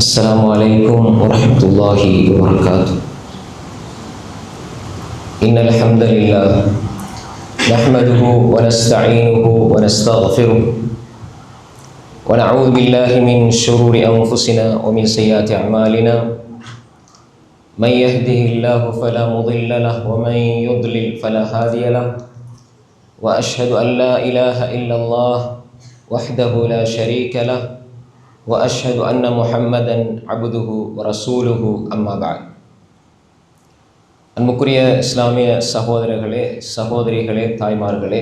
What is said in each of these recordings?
السلام عليكم ورحمة الله وبركاته. إن الحمد لله نحمده ونستعينه ونستغفره ونعوذ بالله من شرور أنفسنا ومن سيئات أعمالنا. من يهده الله فلا مضل له ومن يضلل فلا هادي له. وأشهد أن لا إله إلا الله وحده لا شريك له وأشهد أن محمدا عبده ورسوله أما بعد. அன்புக்குரிய இஸ்லாமிய சகோதரர்களே, சகோதரிகளே, தாய்மார்களே,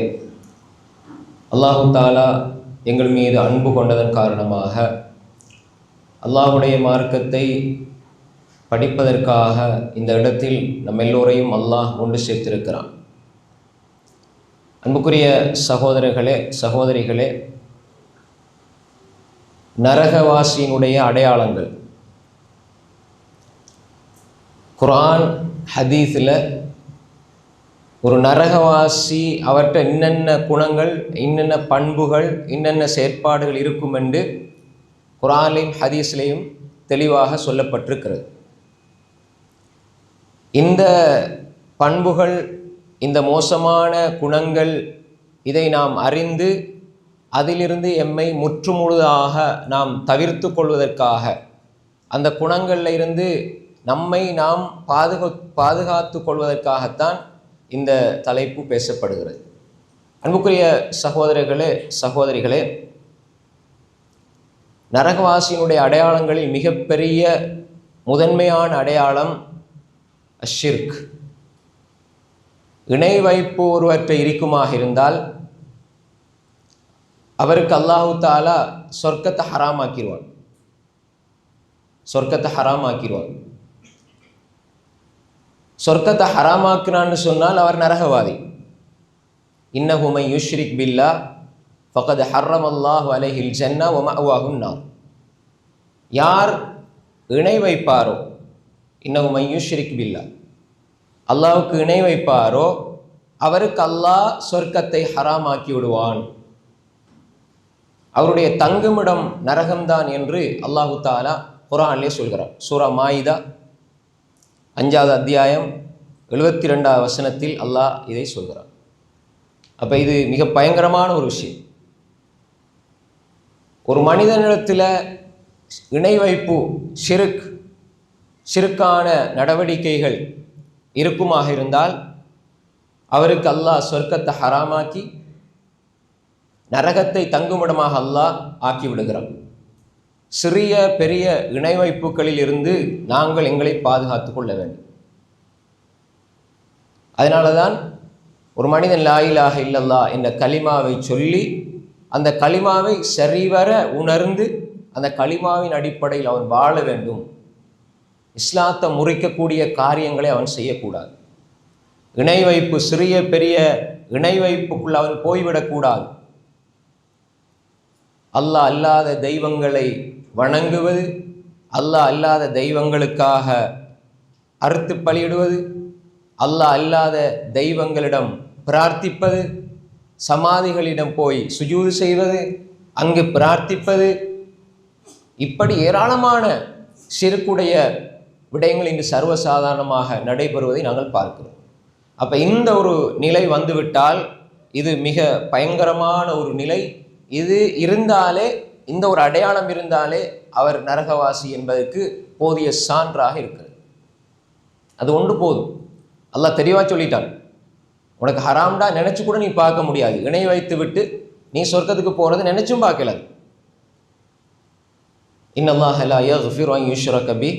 அல்லாஹு தாலா எங்கள் மீது அன்பு கொண்டதன் காரணமாக அல்லாஹுடைய மார்க்கத்தை படிப்பதற்காக இந்த இடத்தில் நம் எல்லோரையும் அல்லாஹ் கொண்டு சேர்த்திருக்கிறான். அன்புக்குரிய சகோதரர்களே, சகோதரிகளே, நரகவாசியினுடைய அடையாளங்கள் குர்ஆன் ஹதீஸில் ஒரு நரகவாசி அவற்றை இன்னென்ன குணங்கள், இன்னென்ன பண்புகள், இன்னென்ன செயற்பாடுகள் இருக்கும் என்று குர்ஆனிலும் ஹதீஸ்லையும் தெளிவாக சொல்லப்பட்டிருக்கிறது. இந்த பண்புகள், இந்த மோசமான குணங்கள், இதை நாம் அறிந்து அதிலிருந்து எம்மை முற்றுமுழுதாக நாம் தவிர்த்து கொள்வதற்காக, அந்த குணங்களில் இருந்து நம்மை நாம் பாதுகாத்து கொள்வதற்காகத்தான் இந்த தலைப்பு பேசப்படுகிறது. அன்புக்குரிய சகோதரர்களே, சகோதரிகளே, நரகவாசியினுடைய அடையாளங்களில் மிகப்பெரிய முதன்மையான அடையாளம் அஷ்ஷிர்க். இணை வைப்பு ஒருவற்றை இருக்குமாக இருந்தால் அவருக்கு அல்லாஹு தாலா சொர்க்கத்தை ஹராமாக்கிடுவான். சொர்க்கத்தை ஹராமாக்கிடுவான். சொர்க்கத்தை ஹராமாக்குறான்னு சொன்னால் அவர் நரகவாதி. இன்னஹு மன் யுஷ்ரிக் பில்லாஹ் ஃபகத் ஹர்ரமல்லாஹு அலைஹில் ஜன்னah வ மஅவாஹுன் நார். யார் இணை வைப்பாரோ, இன்னஹு மன் யுஷ்ரிக் பில்லாஹ், அல்லாஹ்வுக்கு இணை வைப்பாரோ அவருக்கு அல்லாஹ் சொர்க்கத்தை ஹராமாக்கி விடுவான். அவருடைய தங்குமிடம் நரகம்தான் என்று அல்லாஹு தாலா குர்ஆனிலே சொல்கிறார். சூரா மாயிதா 5வது அத்தியாயம் 72வது வசனத்தில் அல்லாஹ் இதை சொல்கிறார். அப்போ இது மிக பயங்கரமான ஒரு விஷயம். ஒரு மனிதனிடத்தில் இணை வைப்பு, ஷிர்க்கான நடவடிக்கைகள் இருக்குமாக இருந்தால் அவருக்கு அல்லாஹ் சொர்க்கத்தை ஹராமாக்கி நரகத்தை தங்குமிடமாக அல்லாஹ் ஆக்கிவிடுகிறான். சிறிய பெரிய இணை வைப்புகளில் இருந்து நாங்கள் எங்களை பாதுகாத்து கொள்ள வேண்டும். அதனால தான் ஒரு மனிதன் லா இலாஹ இல்லல்லாஹ் என்ற கலிமாவை சொல்லி அந்த கலிமாவை சரிவர உணர்ந்து அந்த கலிமாவின் அடிப்படையில் அவன் வாழ வேண்டும். இஸ்லாத்தை முறிக்கக்கூடிய காரியங்களை அவன் செய்யக்கூடாது. இணை வைப்பு, சிறிய பெரிய இணை வைப்புக்குள் அவன் போய்விடக்கூடாது. அல்லாஹ் அல்லாத தெய்வங்களை வணங்குவது, அல்லாஹ் அல்லாத தெய்வங்களுக்காக அறுத்து பலியிடுவது, அல்லாஹ் அல்லாத தெய்வங்களிடம் பிரார்த்திப்பது, சமாதிகளிடம் போய் சுஜூது செய்வது, அங்கு பிரார்த்திப்பது, இப்படி ஏராளமான ஷிர்க்குடைய விடயங்கள் இன்று சர்வசாதாரணமாக நடைபெறுவதை நாங்கள் பார்க்கிறோம். அப்போ இந்த ஒரு நிலை வந்துவிட்டால் இது மிக பயங்கரமான ஒரு நிலை. இது இருந்தாலே, இந்த ஒரு அடையாளம் இருந்தாலே அவர் நரகவாசி என்பதற்கு போதிய சான்றாக இருக்கிறது. அது ஒன்று போதும். அல்லாஹ் தெளிவாக சொல்லிட்டான், உனக்கு ஹராம்டா நினைச்சு கூட நீ பார்க்க முடியாது. இணை வைத்து விட்டு நீ சொர்க்கத்துக்கு போறது நினைச்சும் பார்க்கல. இன்னல்லாஹ லா யக்ஃபிரு அன் யுஷ்ரக பிஹி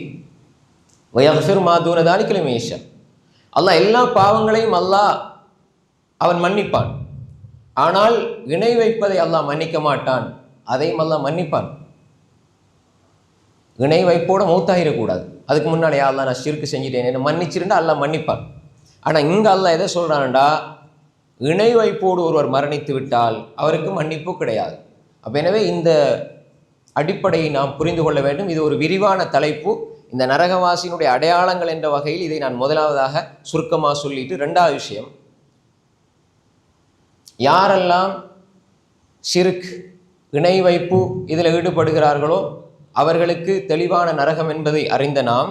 வ யக்ஃபிரு மா தூன தாலிக லிமன் யஷா. அல்லாஹ் எல்லா பாவங்களையும் அவன் மன்னிப்பான். ஆனால் இணை வைப்பதை அல்லாஹ் மன்னிக்க மாட்டான். அதையும் அல்லாஹ் மன்னிப்பான். இணை வைப்போட மௌத்தாகிடக்கூடாது. அதுக்கு முன்னாடி அல்லாஹ் நான் ஷிர்க் செஞ்சுட்டேன் என்ன மன்னிச்சிருந்தா அல்லாஹ் மன்னிப்பான். ஆனால் இங்கே அல்லாஹ் எதை சொல்கிறான்டா, இணை வைப்போடு ஒருவர் மரணித்து விட்டால் அவருக்கு மன்னிப்பு கிடையாது. அப்போ எனவே இந்த அடிப்படையை நாம் புரிந்து கொள்ள வேண்டும். இது ஒரு விரிவான தலைப்பு. இந்த நரகவாசியினுடைய அடையாளங்கள் என்ற வகையில் இதை நான் முதலாவதாக சுருக்கமாக சொல்லிட்டு, ரெண்டாவது விஷயம், யாரெல்லாம் ஷிர்க், இணை வைப்பு இதில் ஈடுபடுகிறார்களோ அவர்களுக்கு தெளிவான நரகம் என்பதை அறிந்த நாம்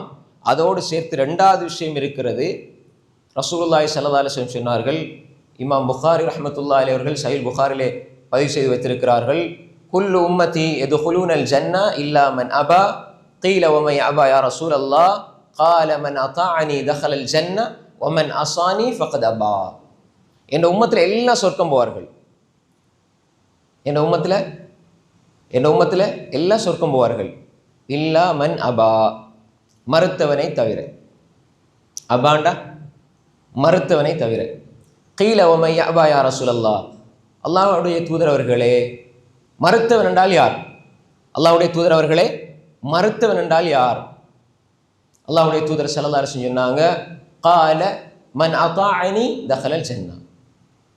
அதோடு சேர்த்து ரெண்டாவது விஷயம் இருக்கிறது. ரசூலுல்லாஹி ஸல்லல்லாஹு அலைஹி வஸல்லம் சொன்னார்கள், இமாம் புகாரி ரஹ்மத்துல்லாஹி அலைஹி அவர்கள் சஹீஹ் புகாரிலே பதிவு செய்து வைத்திருக்கிறார்கள், குல்லு உம்மதி யதுகுலூனல் ஜன்னா இல்லா மன் அபா கீல வமை அபா யா ரசூலல்லாஹ் கால மன் அதாஅனி தஹலல் ஜன்னா வமன் அசானி ஃபகத் அபா. என் உம்மத்தில் எல்லாம் சொர்க்கம் போவார்கள். என் உம்மத்தில் எல்லாம் சொர்க்கம் போவார்கள். இல்லா மன் அபா, மறுத்தவனை தவிர. அபாண்டா மறுத்தவனை தவிர. கீல வமை அபா யா ரசூலல்லாஹ், அல்லாஹ்வுடைய தூதர் அவர்களே, மறுத்தவன் என்றால் யார்? அல்லாஹ்வுடைய தூதர் அவர்களே, மறுத்தவன் என்றால் யார்? அல்லாஹ்வுடைய தூதர் ஸல்லல்லாஹு அலைஹி வஸல்லம் சொன்னாங்க, கால மன் அதாஅனி தஹலல் ஜன்னா,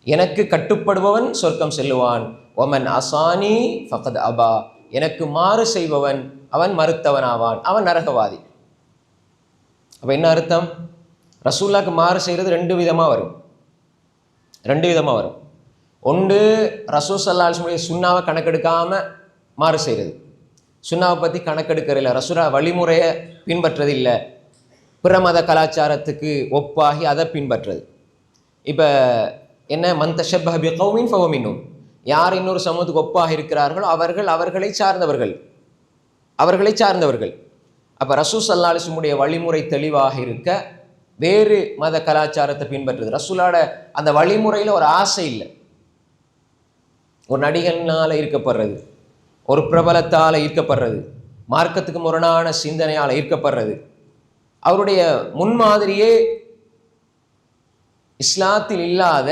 எனக்கு கட்டுப்படுபவன் சொர்க்கம் செல்லுவான். ஒமன் அசானி ஃபகத் அபா, எனக்கு மாறு செய்பவன் அவன் மறுத்தவனாவான், அவன் நரகவாதி. அப்போ என்ன அர்த்தம்? ரசூலுல்லாஹ்க்கு மாறு செய்கிறது ரெண்டு விதமாக வரும். ஒன்று, ரசூல் ஸல்லல்லாஹு அலைஹி வஸல்லம் சுன்னாவை கணக்கெடுக்காமல் மாறு செய்கிறது. சுன்னாவை பற்றி கணக்கெடுக்கிறதில்ல, ரசூலா வழிமுறையை பின்பற்றதில்லை, பிற மத கலாச்சாரத்துக்கு ஒப்பாகி அதை பின்பற்றுறது. இப்போ என்ன, மன் தஷப்பஹ பிகௌமின் ஃபஹுவ மின்ஹும், யார் இன்னொரு சமூகத்துக்கு ஒப்பாக இருக்கிறார்களோ அவர்களை சார்ந்தவர்கள். அப்போ ரசூல் ஸல்லல்லாஹு அலைஹி வஸல்லம் வழிமுறை தெளிவாக இருக்க வேறு மத கலாச்சாரத்தை பின்பற்றுது. ரசூலோட அந்த வழிமுறையில் ஒரு ஆசை இல்லை. ஒரு நடிகனால் ஈர்க்கப்படுறது, ஒரு பிரபலத்தால் ஈர்க்கப்படுறது, மார்க்கத்துக்கு முரணான சிந்தனையால் ஈர்க்கப்படுறது. அவருடைய முன்மாதிரியே இஸ்லாத்தில் இல்லாத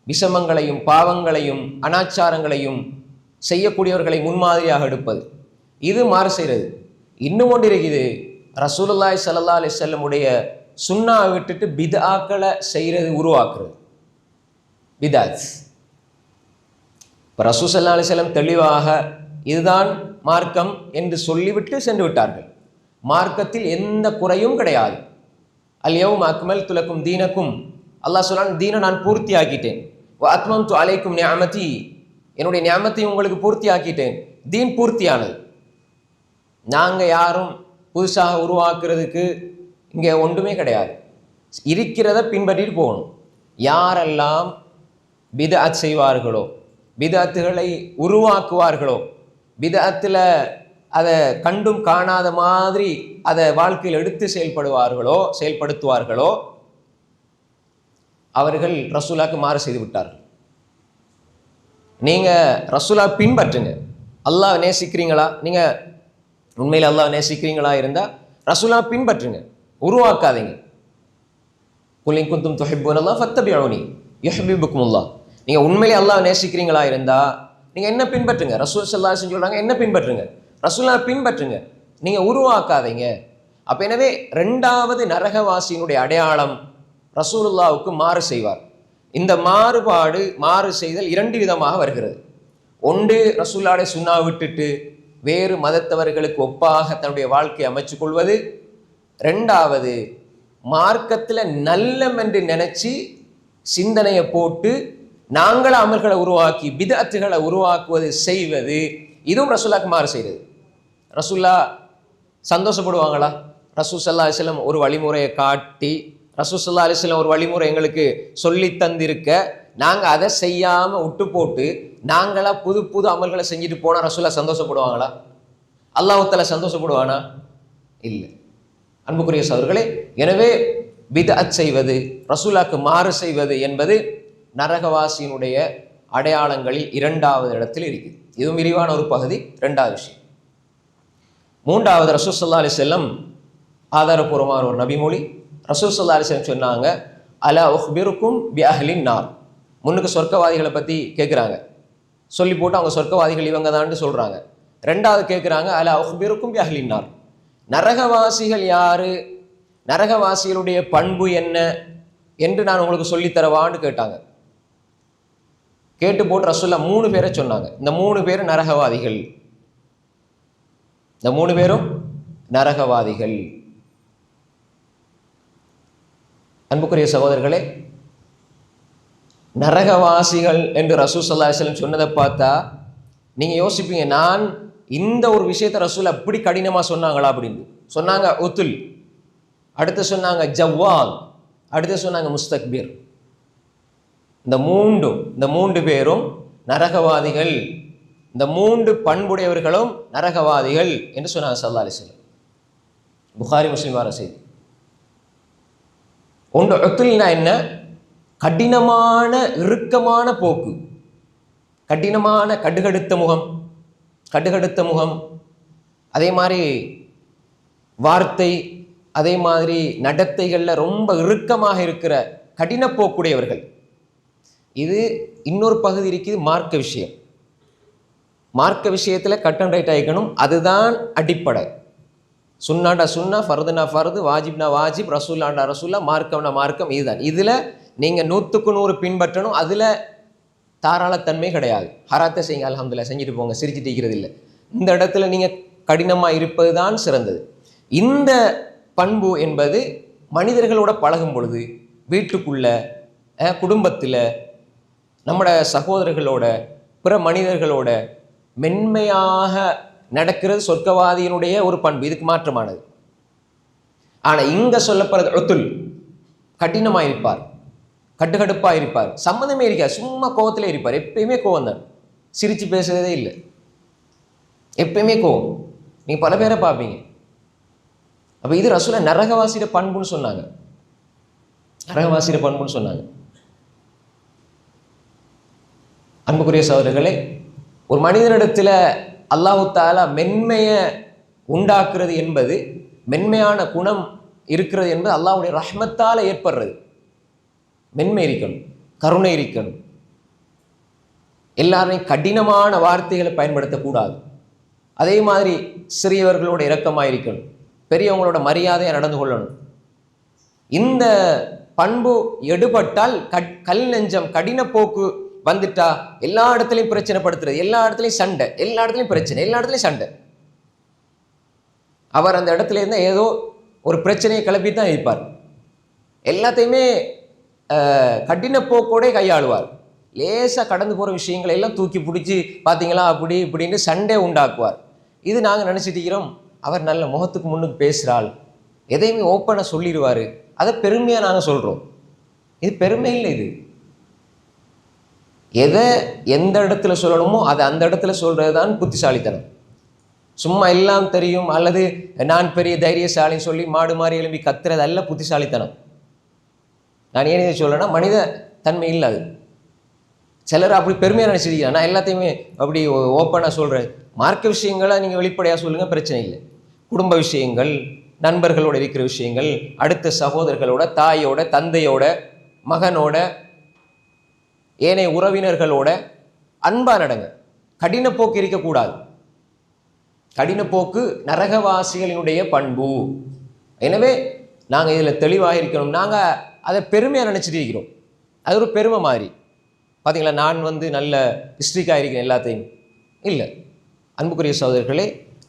விஷமங்களையும் பாவங்களையும் அனாச்சாரங்களையும் செய்யக்கூடியவர்களை முன்மாதிரியாக எடுப்பது, இது மாறு செய்கிறது. இன்னும் ஒன்று இருக்குது, ரசூலுல்லாஹி ஸல்லல்லாஹு அலைஹி வஸல்லம் சுன்னாவை விட்டுட்டு பித்ஆக்களை செய்கிறது, உருவாக்குறது, பித்ஆத். இப்போ ரசூல் ஸல்லல்லாஹு அலைஹி வஸல்லம் தெளிவாக இதுதான் மார்க்கம் என்று சொல்லிவிட்டு சென்று விட்டார்கள். மார்க்கத்தில் எந்த குறையும் கிடையாது. அல் யௌம அக்மல்து லக்கும் தீனக்கும், அல்லாஹ் சொல்றான், தீனை நான் பூர்த்தி ஆக்கிட்டேன். வ அத்மம்து அலைக்கும் நிஅமதி, என்னுடைய நிஅமத்தையும் உங்களுக்கு பூர்த்தி ஆக்கிட்டேன். தீன் பூர்த்தியானது. நாங்கள் யாரும் புதுசாக உருவாக்குறதுக்கு இங்கே ஒன்றுமே கிடையாது. இருக்கிறத பின்பற்றிட்டு போகணும். யாரெல்லாம் பித்அத் செய்வார்களோ, பித்அத்துகளை உருவாக்குவார்களோ, பித்அத்தில் அதை கண்டும் காணாத மாதிரி அதை வாழ்க்கையில் எடுத்து செயல்படுத்துவார்களோ அவர்கள் ரசூலாக்கு மாறு செய்து விட்டார்கள். நீங்கள் ரசூலா பின்பற்றுங்க. அல்லாஹ் நேசிக்கிறீங்களா, நீங்கள் உண்மையில் அல்லாஹ் நேசிக்கிறீங்களா இருந்தால் ரசூலா பின்பற்றுங்க, உருவாக்காதீங்க. குல் இன் குன்தும் துஹிப்பூனல்லாஹ் ஃபத்தபிஊனி யுஹ்பிபுக்குமுல்லாஹ். நீங்கள் உண்மையிலே அல்லாஹ் நேசிக்கிறீங்களா இருந்தால் நீங்கள் என்ன பின்பற்றுங்க. ரசூல் ஸல்லல்லாஹு அலைஹி வஸல்லம் சொல்கிறாங்க, என்ன பின்பற்றுங்க, ரசூலா பின்பற்றுங்க, நீங்கள் உருவாக்காதீங்க. அப்போ எனவே ரெண்டாவது நரகவாசியினுடைய அடையாளம் ரசூலுல்லாவுக்கு மாறு செய்வார். இந்த மாறு செய்தல் இரண்டு விதமாக வருகிறது. ஒன்று, ரசூலுல்லாஹ்வுடைய சுன்னா விட்டுட்டு வேறு மதத்தவர்களுக்கு ஒப்பாக தன்னுடைய வாழ்க்கையை அமைச்சு கொள்வது. ரெண்டாவது, மார்க்கத்தில் நல்லம் என்று நினைச்சு சிந்தனையை போட்டு நாங்கள் அமல்களை உருவாக்கி பித்அத்துகளை உருவாக்குவது செய்வது. இதுவும் ரசூலுல்லாஹ்க்கு மாறு செய்கிறது. ரசூலுல்லாஹ் சந்தோஷப்படுவாங்களா? ரசூல் ஸல்லல்லாஹு அலைஹி வஸல்லம் ஒரு வழிமுறையை காட்டி, ரசூல் ஸல்லல்லாஹு அலைஹி வஸல்லம் ஒரு வழிமுறை எங்களுக்கு சொல்லி தந்திருக்க நாங்கள் அதை செய்யாமல் விட்டு போட்டு நாங்களா புது புது அமல்களை செஞ்சுட்டு போனால் ரசூலுல்லாஹ் சந்தோஷப்படுவாங்களா? அல்லாஹ் தஆலா சந்தோஷப்படுவானா? இல்லை. அன்புக்குரிய சகோதரர்களே, எனவே பித்அத் செய்வது, ரசூலுல்லாஹ்க்கு மாறு செய்வது என்பது நரகவாசியினுடைய அடையாளங்களில் இரண்டாவது இடத்தில் இருக்குது. இதுவும் விரிவான ஒரு பகுதி. ரெண்டாவது விஷயம். மூன்றாவது, ரசூல் ஸல்லல்லாஹு அலைஹி வஸல்லம் ஆதாரபூர்வமான ஒரு நபிமொழி. ரசூல் ஸல்லல்லாஹு அலைஹி வஸல்லம் சொன்னாங்க, அலா உஹ்பிருக்கும் பி அஹ்லின் நார். முன்னுக்கு சொர்க்கவாதிகளை பற்றி கேட்குறாங்க, சொல்லி போட்டு அவங்க சொர்க்கவாதிகள் இவங்க தான்னு சொல்கிறாங்க. ரெண்டாவது கேட்குறாங்க, அலா உஹ்பிருக்கும் பி அஹ்லின் நார், நரகவாசிகள் யாரு, நரகவாசிகளுடைய பண்பு என்ன என்று நான் உங்களுக்கு சொல்லித்தரவான்னு கேட்டாங்க. கேட்டு போட்டு ரசூலுல்லாஹ் 3 பேரை சொன்னாங்க. இந்த 3 பேரும் நரகவாதிகள். இந்த 3 பேரும் நரகவாதிகள். அன்புக்குரிய சகோதரர்களே, நரகவாசிகள் என்று ரசூல் ஸல்லல்லாஹு அலைஹி வஸல்லம் சொன்னதை பார்த்தா நீங்கள் யோசிப்பீங்க, நான் இந்த ஒரு விஷயத்தை ரசூல் அப்படி கடினமா சொன்னாங்களா அப்படின்னு சொன்னாங்க. உத்துல், அடுத்து சொன்னாங்க ஜவ்வால், அடுத்து சொன்னாங்க முஸ்தக்பீர். இந்த மூன்று பேரும் நரகவாதிகள், இந்த மூன்று பண்புடையவர்களும் நரகவாதிகள் என்று சொன்னாங்க ஸல்லல்லாஹு அலைஹி வஸல்லம். புகாரி முஸ்லிம் வார செய்தி. ஒன்று உத்துல்னா என்ன? கடினமான இறுக்கமான போக்கு, கடினமான கடுகடுத்த முகம், அதே மாதிரி வார்த்தை, அதே மாதிரி நடத்தைகளில் ரொம்ப இறுக்கமாக இருக்கிற கடின போக்குடையவர்கள். இது இன்னொரு பகுதி இருக்குது, மார்க்க விஷயம். மார்க்க விஷயத்தில் கட் அண்ட் ரைட் ஆகிக்கணும், அதுதான் அடிப்படை. சுன்னாண்டா சுன்னா, ஃபர்துனா ஃபர்து, வாஜிப்னா வாஜிப், ரசூல்லாண்டா ரசூல்லா, மார்க்கம்னா மார்க்கம். இதுதான். இதில் நீங்கள் 100க்கு 100 பின்பற்றணும். அதில் தாராளத்தன்மை கிடையாது. ஹராத்தை செய்யுங்க, அல்ஹம்துலில்லாஹ், செஞ்சுட்டு போங்க, சிரிச்சுட்டு இருக்கிறது இல்லை. இந்த இடத்துல நீங்கள் கடினமாக இருப்பது தான் சிறந்தது. இந்த பண்பு என்பது மனிதர்களோட பழகும் பொழுது, வீட்டுக்குள்ள, குடும்பத்தில், நம்மட சகோதரர்களோட, பிற மனிதர்களோட மென்மையாக நடக்கிறது சொர்க்கவாதியினுடைய ஒரு பண்பு. இதுக்கு மாற்றமானது. ஆனால் இங்கே சொல்லப்படுறது உத்துல், கடினமாக இருப்பார், கட்டுக்கடுப்பாக இருப்பார், சம்மந்தமே இருக்காது, சும்மா கோவத்திலே இருப்பார். எப்பயுமே கோவம் தான், சிரித்து பேசுறதே இல்லை, எப்பயுமே கோவம். நீங்கள் பல பேரை பார்ப்பீங்க. அப்போ இது ரசூல நரகவாசிட பண்புன்னு சொன்னாங்க, நரகவாசிட பண்புன்னு சொன்னாங்க. அன்புக்குரிய சகோதரர்களே, ஒரு மனிதனிடத்தில் அல்லாஹு தஆலா மென்மையை உண்டாக்குறது என்பது, மென்மையான குணம் இருக்கிறது என்பது அல்லாஹ்வுடைய ரஹ்மத்தால் ஏற்படுறது. மென்மை இருக்கணும், கருணை இருக்கணும், எல்லாரையும் கடினமான வார்த்தைகளை பயன்படுத்தக்கூடாது. அதே மாதிரி சிறியவர்களோட இரக்கமாக இருக்கணும், பெரியவங்களோட மரியாதையாக நடந்து கொள்ளணும். இந்த பண்பு எடுபட்டால் கல் நெஞ்சம், கடின போக்கு வந்துட்டா எல்லா இடத்துலையும் பிரச்சனைப்படுத்துறது, எல்லா இடத்துலையும் சண்டை, எல்லா இடத்துலையும் பிரச்சனை, எல்லா இடத்துலையும் சண்டை. அவர் அந்த இடத்துல இருந்தால் ஏதோ ஒரு பிரச்சனையை கிளப்பி தான் இருப்பார். எல்லாத்தையுமே கடின போக்கோடே கையாளுவார். லேசாக கடந்து போகிற விஷயங்களை எல்லாம் தூக்கி பிடிச்சி பார்த்தீங்களா அப்படி இப்படின்னு சண்டை உண்டாக்குவார். இது நாங்கள் நினச்சிட்டு இருக்கிறோம், அவர் நல்ல முகத்துக்கு முன்னுக்கு பேசுகிறாள், எதையுமே ஓப்பனாக சொல்லிடுவார், அதை பெருமையாக நாங்கள் சொல்கிறோம். இது பெருமை இல்லை. இது எதை எந்த இடத்துல சொல்லணுமோ அதை அந்த இடத்துல சொல்கிறது தான் புத்திசாலித்தனம். சும்மா எல்லாம் தெரியும் அல்லது நான் பெரிய தைரியசாலின்னு சொல்லி மாடு மாறி எழுப்பி கத்துறது அல்ல புத்திசாலித்தனம். நான் ஏன் இதை சொல்கிறேன்னா, மனித தன்மை இல்லை அது. சிலர் அப்படி பெருமையாக நினச்சிருக்கீங்க, நான் எல்லாத்தையுமே அப்படி ஓப்பனாக சொல்கிறேன். மார்க்க விஷயங்களை நீங்கள் வெளிப்படையாக சொல்லுங்கள், பிரச்சனை இல்லை. குடும்ப விஷயங்கள், நண்பர்களோடு இருக்கிற விஷயங்கள், அடுத்த சகோதரர்களோட, தாயோட, தந்தையோட, மகனோட, ஏனைய உறவினர்களோட அன்பாக நடங்க. கடின போக்கு இருக்கக்கூடாது. கடின போக்கு நரகவாசிகளினுடைய பண்பு. எனவே நாங்கள் இதில் தெளிவாக இருக்கணும். நாங்கள் அதை பெருமையாக நினச்சிட்டு இருக்கிறோம், அது ஒரு பெருமை மாதிரி. பார்த்தீங்களா, நான் நல்ல ஹிஸ்ட்ரிக்காக இருக்கிறேன் எல்லாத்தையும் இல்லை. அன்புக்குரிய சகோதரர்களே,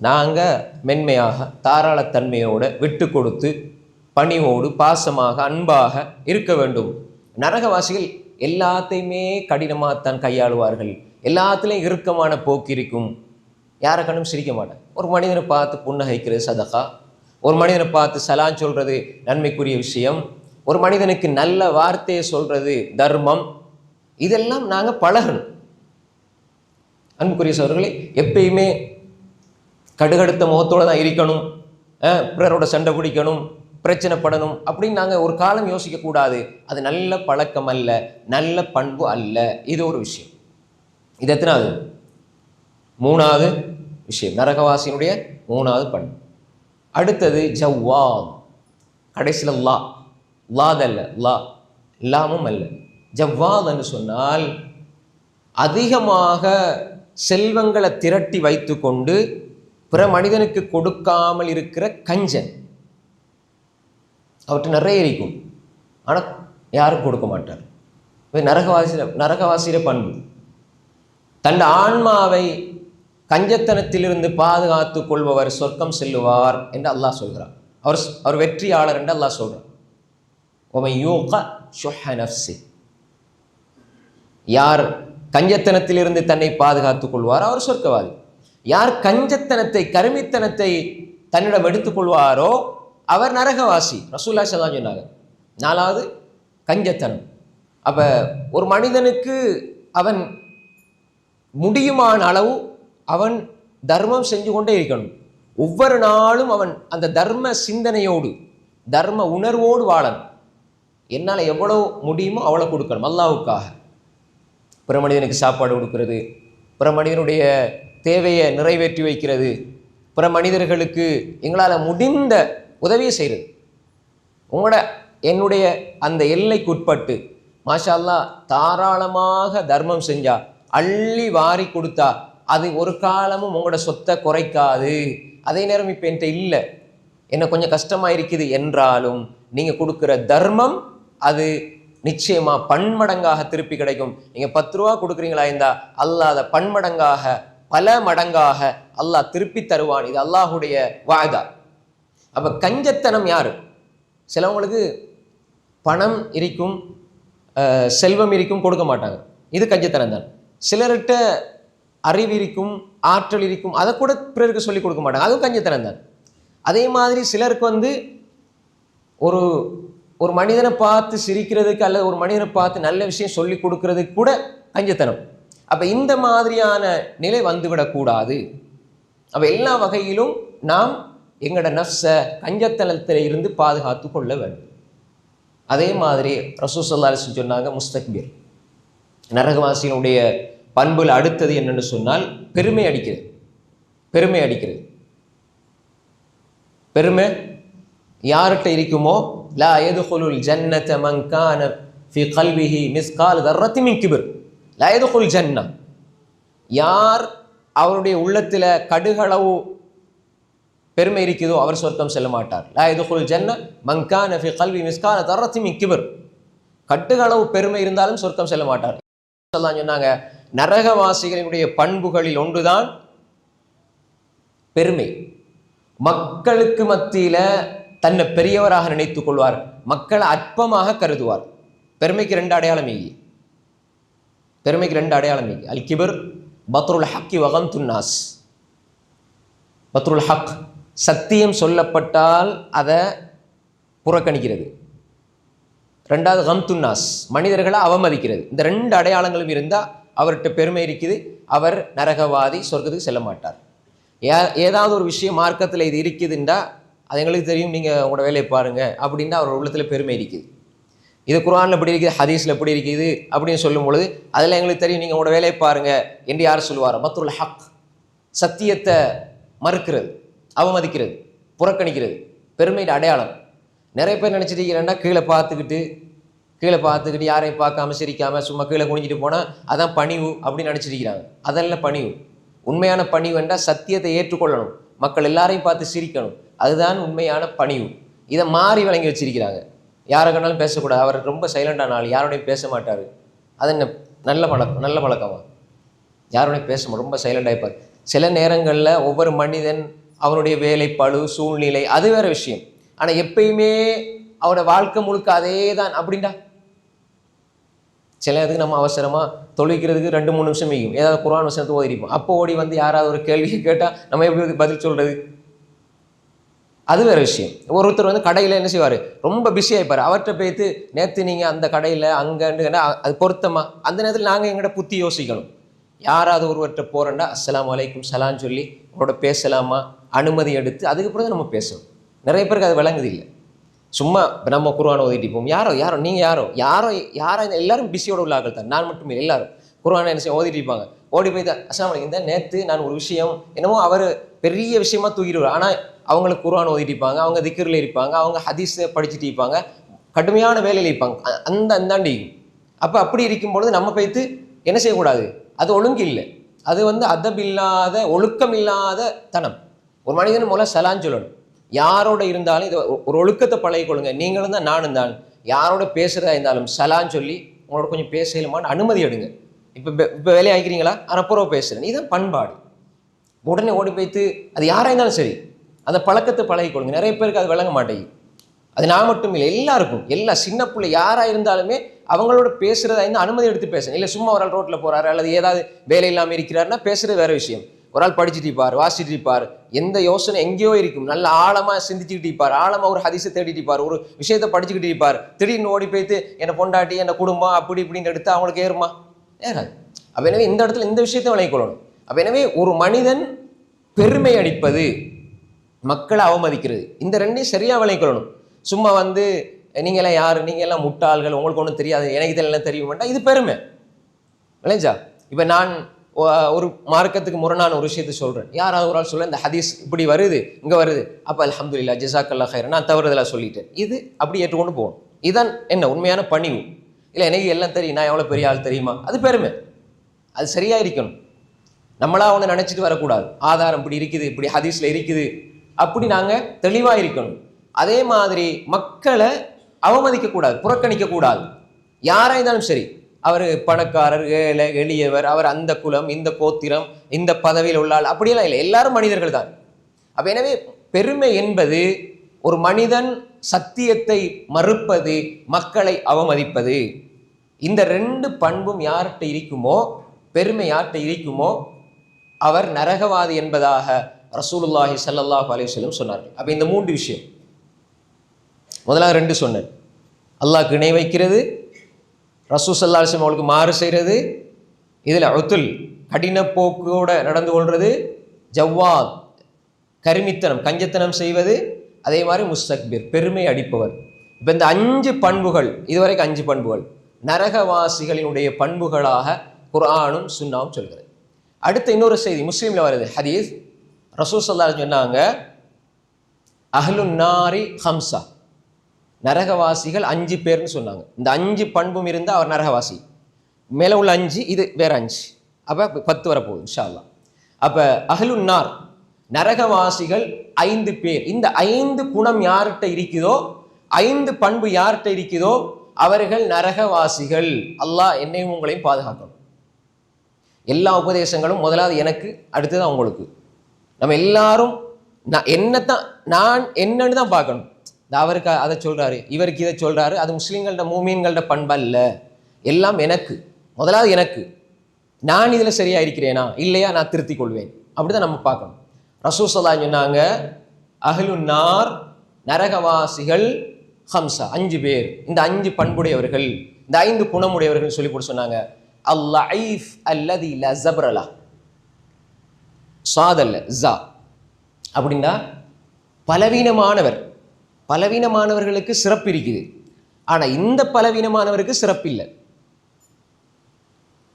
நாங்கள் மென்மையாக, தாராளத்தன்மையோடு, விட்டு கொடுத்து, பணிவோடு, பாசமாக, அன்பாக இருக்க வேண்டும். நரகவாசிகள் எல்லாத்தையுமே கடினமாகத்தான் கையாளுவார்கள். எல்லாத்துலேயும் இறுக்கமான போக்கு இருக்கும். யாரை கண்டும் சிரிக்க மாட்டேன். ஒரு மனிதனை பார்த்து புன்னகைக்கிறது சதகா, ஒரு மனிதனை பார்த்து சலான் சொல்கிறது நன்மைக்குரிய விஷயம், ஒரு மனிதனுக்கு நல்ல வார்த்தையை சொல்கிறது தர்மம். இதெல்லாம் நாங்கள் பழகணும். அன்புக்குரிய சகோதரர்களே, எப்பயுமே கடுகடுத்த முகத்தோடு தான் இருக்கணும், பிறரோட சண்டை பிடிக்கணும், பிரச்சனைப்படணும் அப்படின்னு நாங்கள் ஒரு காலம் யோசிக்கக்கூடாது. அது நல்ல பழக்கம் அல்ல, நல்ல பண்பு அல்ல. இது ஒரு விஷயம். இது எத்தனாவது? மூணாவது விஷயம், நரகவாசியினுடைய மூணாவது பண்பு. அடுத்தது ஜவ்வாத். கடைசியில் லாதல்ல, லாமும் அல்ல, ஜவ்வாத் என்று சொன்னால் அதிகமாக செல்வங்களை திரட்டி வைத்து கொண்டு பிற மனிதனுக்கு கொடுக்காமல் இருக்கிற கஞ்சன். அவற்றை நிறைய இருக்கும், ஆனால் யாரும் கொடுக்க மாட்டார். நரகவாசியில பண்பு. தன் ஆன்மாவை கஞ்சத்தனத்திலிருந்து பாதுகாத்து கொள்பவர் சொர்க்கம் செல்லுவார் என்று அல்லாஹ் சொல்கிறார். அவர் வெற்றியாளர் என்று அல்லாஹ் சொல்கிறார். யார் கஞ்சத்தனத்திலிருந்து தன்னை பாதுகாத்துக் கொள்வார் அவர் சொர்க்கவாதி. யார் கஞ்சத்தனத்தை கருமித்தனத்தை தன்னிடம் எடுத்துக்கொள்வாரோ அவர் நரகவாசி. ரசூலுல்லாஹி ஸல்லல்லாஹு அலைஹி வஸல்லம் சொன்னாங்க. 4வது கஞ்சத்தனம். அப்ப ஒரு மனிதனுக்கு அவன் முடியுமான அளவு அவன் தர்மம் செஞ்சு கொண்டே இருக்கணும். ஒவ்வொரு நாளும் அவன் அந்த தர்ம சிந்தனையோடு தர்ம உணர்வோடு வாழணும். என்னால் எவ்வளோ முடியுமோ அவ்வளோ கொடுக்கணும் அல்லாஹ்வுக்காக. பிற மனிதனுக்கு சாப்பாடு கொடுக்கிறது, பிற மனிதனுடைய தேவையை நிறைவேற்றி வைக்கிறது, பிற மனிதர்களுக்கு எங்களால் முடிந்த உதவியை செய்கிறது. என்னுடைய அந்த எல்லைக்கு உட்பட்டு மாஷா அல்லாஹ் தாராளமாக தர்மம் செஞ்சா, அள்ளி வாரி கொடுத்தா அது ஒரு காலமும் உங்களோட சொத்தை குறைக்காது. அதே நேரம் இப்போ என்கிட்ட இல்லை, என்ன கொஞ்சம் கஷ்டமாக இருக்குது என்றாலும் நீங்கள் கொடுக்குற தர்மம் அது நிச்சயமாக பன்மடங்காக திருப்பி கிடைக்கும். நீங்கள் 10 ரூபா கொடுக்குறீங்களா இருந்தா அல்லாஹ் அதை பன்மடங்காக பல மடங்காக அல்லாஹ் திருப்பி தருவான். இது அல்லாஹுடைய வாய்தா. அப்போ கஞ்சத்தனம் யாரு? சிலவங்களுக்கு பணம் இருக்கும், செல்வம் இருக்கும், கொடுக்க மாட்டாங்க, இது கஞ்சத்தனம் தான். சிலர்கிட்ட அறிவு இருக்கும், ஆற்றல் இருக்கும், அதை கூட பிறருக்கு சொல்லிக் கொடுக்க மாட்டாங்க, அதுவும் கஞ்சத்தனம் தான். அதே மாதிரி சிலருக்கு ஒரு ஒரு மனிதனை பார்த்து சிரிக்கிறதுக்கு அல்லது ஒரு மனிதனை பார்த்து நல்ல விஷயம் சொல்லி கொடுக்கறதுக்கு கூட கஞ்சத்தனம். அப்போ இந்த மாதிரியான நிலை வந்துவிடக்கூடாது. அப்போ எல்லா வகையிலும் நாம் எங்களோட நஃப்ஸை கஞ்சத்தனத்தில் இருந்து பாதுகாத்து கொள்ள வேண்டும். அதே மாதிரி ரசூல் ஸல்லல்லாஹு அலைஹி வஸல்லம் சொன்னாங்க, முஸ்தக்பிர் நரகவாசியினுடைய பண்புல அடுத்தது என்னன்னு சொன்னால் பெருமை அடிக்கிறது. பெருமை அடிக்கிறது. பெருமை யார்கிட்ட இருக்குமோ, லா யதுகுலுல் ஜன்னத மன் கான ஃபீ கல்பிஹி மிஸ்கால் தர்ரத்தி மின் கிப்ர் லா யதுகுல் ஜன்னா. யார் அவருடைய உள்ளத்தில் கடுகளவு பெருமை இருக்குதோ அவர் சொர்க்கம் செல்ல மாட்டார். லா யதுகுல் ஜன்னா மன் கான ஃபீ கல்பி மிஸ்கால் தர்ரத்தி மின் கிப்ர். கட்டுகளவு பெருமை இருந்தாலும் சொர்க்கம் செல்ல மாட்டார். சொன்னாங்க, நரகவாசிகளினுடைய பண்புகளில் ஒன்றுதான் பெருமை. மக்களுக்கு மத்தியில தன்னை பெரியவராக நினைத்துக் கொள்வார், மக்களை அற்பமாக கருதுவார். பெருமைக்கு 2 அடையாளம் இங்கே. பெருமைக்கு 2 அடையாளம் இங்கே. அல் கிபர் பத்ருல் ஹக்கி வகம்துன் நாஸ். பத்ருல் ஹக், சத்தியம் சொல்லப்பட்டால் அதை புறக்கணிக்கிறது. 2வது கம்துன் நாஸ், மனிதர்களை அவமதிக்கிறது. இந்த 2 அடையாளங்களும் இருந்தால் அவர்கிட்ட பெருமை இருக்குது, அவர் நரகவாதி, சொர்க்கத்துக்கு செல்ல மாட்டார். ஏதாவது ஒரு விஷயம் மார்க்கத்தில் இது இருக்குதுண்டா அது எங்களுக்கு தெரியும், நீங்கள் உங்களோட வேலையை பாருங்கள் அப்படின்னா அவர் உள்ளத்தில் பெருமை இருக்குது. இது குர்ஆனில் எப்படி இருக்குது, ஹதீஸில் எப்படி இருக்குது அப்படின்னு சொல்லும் பொழுது அதில் எங்களுக்கு தெரியும், நீங்கள் உங்களோட வேலையை பாருங்கள் என்று யார் சொல்லுவார்? பத்ருல் ஹக், சத்தியத்தை மறுக்கிறது, அவமதிக்கிறது, புறக்கணிக்கிறது, பெருமைയുടെ அடையாளம். நிறைய பேர் நினச்சிட்டு கீழே பார்த்துக்கிட்டு யாரையும் பார்க்காம சிரிக்காமல் சும்மா கீழே குனிஞ்சிட்டு போனால் அதான் பணிவு அப்படின்னு நினச்சிருக்கிறாங்க. அதெல்லாம் பணிவு. உண்மையான பணிவு என்றால் சத்தியத்தை ஏற்றுக்கொள்ளணும், மக்கள் எல்லாரையும் பார்த்து சிரிக்கணும், அதுதான் உண்மையான பணிவு. இதை மாறி வழங்கி வச்சிருக்கிறாங்க. யாரை கண்டாலும் பேசக்கூடாது, அவர் ரொம்ப சைலண்டான ஆள், யாரோடையும் பேச மாட்டார். அது என்ன நல்ல பழக்கமா? யாரோடையும் பேச ரொம்ப சைலண்டாக இருப்பார். சில நேரங்களில் ஒவ்வொரு மனிதன் அவனுடைய வேலைப்பளு, சூழ்நிலை, அது வேற விஷயம். ஆனால் எப்பயுமே அவரோட வாழ்க்கை முழுக்க அதே தான் அப்படின்டா. சில இதுக்கு நம்ம அவசரமாக தொழிக்கிறதுக்கு 2-3 நிமிஷம் மிகும், ஏதாவது குர்ஆன் வசனத்தை ஓதிருப்போம். அப்போ ஓடி வந்து யாராவது ஒரு கேள்வியை கேட்டால் நம்ம எப்படி பதில் சொல்கிறது? அது வேறு விஷயம். ஒருத்தர் கடையில் என்ன செய்வார், ரொம்ப பிஸியாக இருப்பார். அவர்கிட்ட போய்த்து நேற்று நீங்கள் அந்த கடையில் அங்கன்னு அது பொருத்தமா? அந்த நேரத்தில் நாங்கள் எங்கள்கிட்ட புத்தி யோசிக்கணும். யாராவது ஒருவர்கிட்ட போகிறோன்னா அஸ்ஸலாமு அலைக்கும் சலான்னு சொல்லி அவரோட பேசலாமா, அனுமதி எடுத்து அதுக்கு பிறகு நம்ம பேசணும். நிறைய பேருக்கு அது விளங்குது இல்லை. சும்மா நம்ம குர்ஆன் ஓதிட்டு இருப்போம். யாரோ நீங்கள் யாரோ எல்லாரும் பிஸியோட உள்ள ஆட்கள் தான், நான் மட்டுமே எல்லாரும் குர்ஆனை என்ன செய்ய ஓதிட்டு இருப்பாங்க. ஓடி போய் தான் அஸ்ஸலாமு அலைக்கும், இந்த நேற்று நான் ஒரு விஷயம் என்னமோ அவர் பெரிய விஷயமா தூக்கிடுவார். ஆனால் அவங்களுக்கு குர்ஆன் ஓதிட்டு இருப்பாங்க, அவங்க திக்ரில் இருப்பாங்க, அவங்க ஹதீஸை படிச்சுட்டு இருப்பாங்க, கடுமையான வேலையில் இருப்பாங்க, அந்தாண்டி. அப்போ அப்படி இருக்கும்பொழுது நம்ம போய்த்து என்ன செய்யக்கூடாது? அது ஒழுங்கு இல்லை, அது அதபில்லாத ஒழுக்கம் இல்லாத தனம். ஒரு மனிதன் மூலம் சலான் சொல்லணும். யாரோட இருந்தாலும் இது ஒரு ஒழுக்கத்தை பழகிக்கொள்ளுங்க. நீங்களும் தான் நானும் தான். யாரோட பேசுகிறதா இருந்தாலும் சலான் சொல்லி உங்களோட கொஞ்சம் பேசலாமான்னு அனுமதி எடுங்க. இப்போ வேலையை ஆகிக்கிறீங்களா, அப்புறம் பேசுகிறேன், இதுதான் பண்பாடு. உடனே ஓடி போய்த்து அது யாராக இருந்தாலும் சரி அந்த பழக்கத்தை பழகிக்கொள்ளுங்க. நிறைய பேருக்கு அது விளங்க மாட்டேங்குது. அது நான் மட்டும் இல்லை, எல்லாருக்கும், எல்லா சின்ன பிள்ளை யாராக இருந்தாலுமே அவங்களோட பேசுகிறதா இருந்தால் அனுமதி எடுத்து பேசணும். இல்லை சும்மா ஒரு ஆள் ரோட்டில் போகிறாரு அல்லது ஏதாவது வேலை இல்லாமல் இருக்கிறாருன்னா பேசுகிறது வேறு விஷயம். ஒரு ஆள் படிச்சுட்டு இருப்பார், வாசிச்சுட்டு இருப்பார், எந்த யோசனை எங்கேயோ இருக்கும், நல்ல ஆழமாக சிந்திச்சுக்கிட்டு இருப்பார், ஆழமாக ஒரு ஹதீஸை தேடிட்டு இருப்பார், ஒரு விஷயத்தை படிச்சுக்கிட்டு இருப்பார், திடீர்னு ஓடி போய்த்து என்னை பொண்டாட்டி என்னை குடும்பம் அப்படி இப்படின்னு எடுத்து அவங்களுக்கு ஏறுமா? ஏறாது. அப்போ எனவே இந்த இடத்துல இந்த விஷயத்தை விளங்கிக்கொள்ளணும். அப்போ எனவே ஒரு மனிதன் பெருமை அடிப்பது, மக்களை அவமதிக்கிறது, இந்த ரெண்டையும் சரியாக விளங்கிக்கொள்ளணும். சும்மா நீங்களாம் யார், நீங்கள் எல்லாம் முட்டாள்கள், உங்களுக்கு ஒன்றும் தெரியாது, எனக்கு இதெல்லாம் தெரிய மாட்டேன், இது பெருமை விளைஞ்சா. இப்போ நான் ஒரு மார்க்கத்துக்கு முரணான ஒரு விஷயத்தை சொல்கிறேன், யாராவது ஒரு ஆள் சொல்ல இந்த ஹதீஸ் இப்படி வருது, இங்கே வருது, அப்போ அல்ஹம்துலில்லாஹ் ஜஸாக்கல்லாஹ் ஹைரன், நான் தவறுதலாக சொல்லிட்டேன், இது அப்படி ஏற்றுக்கொண்டு போகணும். இதுதான் என்ன உண்மையான பணிவு. இல்லை எனக்கு எல்லாம் தெரியும், நான் எவ்வளோ பெரிய ஆள் தெரியுமா, அது பெருமை. அது சரியாக இருக்கணும். நம்மளா ஒன்று நினச்சிட்டு வரக்கூடாது, ஆதாரம் இப்படி இருக்குது, இப்படி ஹதீஸில் இருக்குது, அப்படி நாங்கள் தெளிவாக இருக்கணும். அதே மாதிரி மக்களை அவமதிக்கக்கூடாது, புறக்கணிக்கக்கூடாது. யாராக இருந்தாலும் சரி, அவர் பணக்காரர், ஏழை, எளியவர், அவர் அந்த குலம், இந்த கோத்திரம், இந்த பதவியில் உள்ளால், அப்படியெல்லாம் இல்லை, எல்லாரும் மனிதர்கள் தான். அப்போ எனவே பெருமை என்பது ஒரு மனிதன் சத்தியத்தை மறுப்பது, மக்களை அவமதிப்பது, இந்த ரெண்டு பண்பும் யார்கிட்ட இருக்குமோ, பெருமை யார்கிட்ட இருக்குமோ அவர் நரகவாதி என்பதாக ரசூலுல்லாஹி ஸல்லல்லாஹு அலைஹி வஸல்லம் சொன்னார்கள். அப்போ இந்த மூன்று விஷயம், முதலாக ரெண்டு சொன்னேன், அல்லாஹ்க்கு இணை வைக்கிறது, ரசூல் ஸல்லல்லாஹு அலைஹி வஸல்லம் அவளுக்கு மாறு செய்கிறது, இதில் உத்துல் கடின போக்கோடு நடந்து கொள்வது, ஜவ்வாத் கருமித்தனம் கஞ்சத்தனம் செய்வது, அதே மாதிரி முஸ்தக்பிர் பெருமை அடிப்பவர். இப்போ இந்த 5 பண்புகள், இதுவரைக்கும் 5 பண்புகள் நரகவாசிகளினுடைய பண்புகளாக குர்ஆனும் சுன்னாவும் சொல்கிறது. அடுத்த இன்னொரு செய்தி முஸ்லீமில் வருது, ஹதீஸ். ரசூல் ஸல்லல்லாஹு அலைஹி வஸல்லம் சொன்னாங்க, அஹ்லுன் நாரி ஹம்சா, நரகவாசிகள் 5 பேர்னு சொன்னாங்க. இந்த 5 பண்பும் இருந்தால் அவர் நரகவாசி. மேலே உள்ள 5, இது வேற 5, அப்போ 10 வரப்போகுது இன்ஷா அல்லாஹ். அப்போ அஹ்லுன் நார் நரகவாசிகள் 5 பேர். இந்த 5 குணம் யார்கிட்ட இருக்குதோ, 5 பண்பு யார்கிட்ட இருக்குதோ அவர்கள் நரகவாசிகள். அல்லாஹ் என்னையும் உங்களையும் பாதுகாக்கணும். எல்லா உபதேசங்களும் முதலாவது எனக்கு, அடுத்தது அவங்களுக்கு. நம்ம எல்லாரும் நான் என்னன்னு தான் பார்க்கணும். அவருக்கு அதை சொல்றாரு, இவருக்கு இதை சொல்றாரு, அது முஸ்லீம்களோட மூமீன்களோட பண்பல்ல, எல்லாம் எனக்கு. முதலாவது எனக்கு, நான் இதில் சரியா இருக்கிறேனா இல்லையா, நான் திருத்திக் கொள்வேன், அப்படிதான் நம்ம பார்க்கணும். ரசூல் ஸல்லல்லாஹு அலைஹி வஸல்லம் சொன்னாங்க, அஹ்லுன் நார் நரகவாசிகள் ஹம்சா 5 பேர். இந்த 5 பண்புடையவர்கள், இந்த 5 குணமுடையவர்கள் சொல்லி போட்டு சொன்னாங்க. அல்-லஈஃப் அல்லதி லா ஸப்ரலா, சாதல்ல ஜா அப்படின்னா பலவீனமானவர். பலவீனமானவர்களுக்கு சிறப்பு இருக்குது, ஆனால் இந்த பலவீனமானவருக்கு சிறப்பு இல்லை.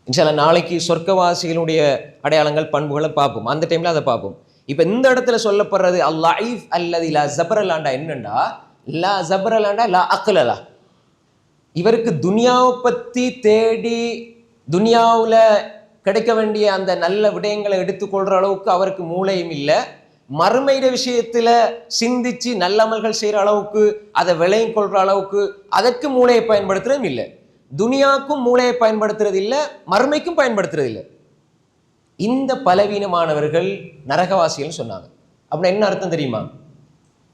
இன்ஷால்லா நாளைக்கு சொர்க்கவாசிகளுடைய அடையாளங்கள் பண்புகளை பார்ப்போம், அந்த டைம்ல அதை பார்ப்போம். இப்போ இந்த இடத்துல சொல்லப்படுறது அல்-லஈஃப் அல்லதி லா ஸப்ரலாண்டா என்னண்டா, லா ஸப்ரலாண்டா லா அக்லலா, இவருக்கு துனியாவை பற்றி தேடி துனியாவில் கிடைக்க வேண்டிய அந்த நல்ல விடயங்களை எடுத்துக்கொள்கிற அளவுக்கு அவருக்கு மூளையும் இல்லை, மறுமையிட விஷயத்தில் சிந்திச்சு நல்லமல்கள் செய்கிற அளவுக்கு, அதை விளையும் கொள்கிற அளவுக்கு அதற்கு மூளையை பயன்படுத்துறதும் இல்லை. துனியாவுக்கும் மூளையை பயன்படுத்துறது இல்லை, மறுமைக்கும் பயன்படுத்துறது இல்லை. இந்த பலவீனமானவர்கள் நரகவாசிகள்னு சொன்னாங்க. அப்படின்னா என்ன அர்த்தம் தெரியுமா?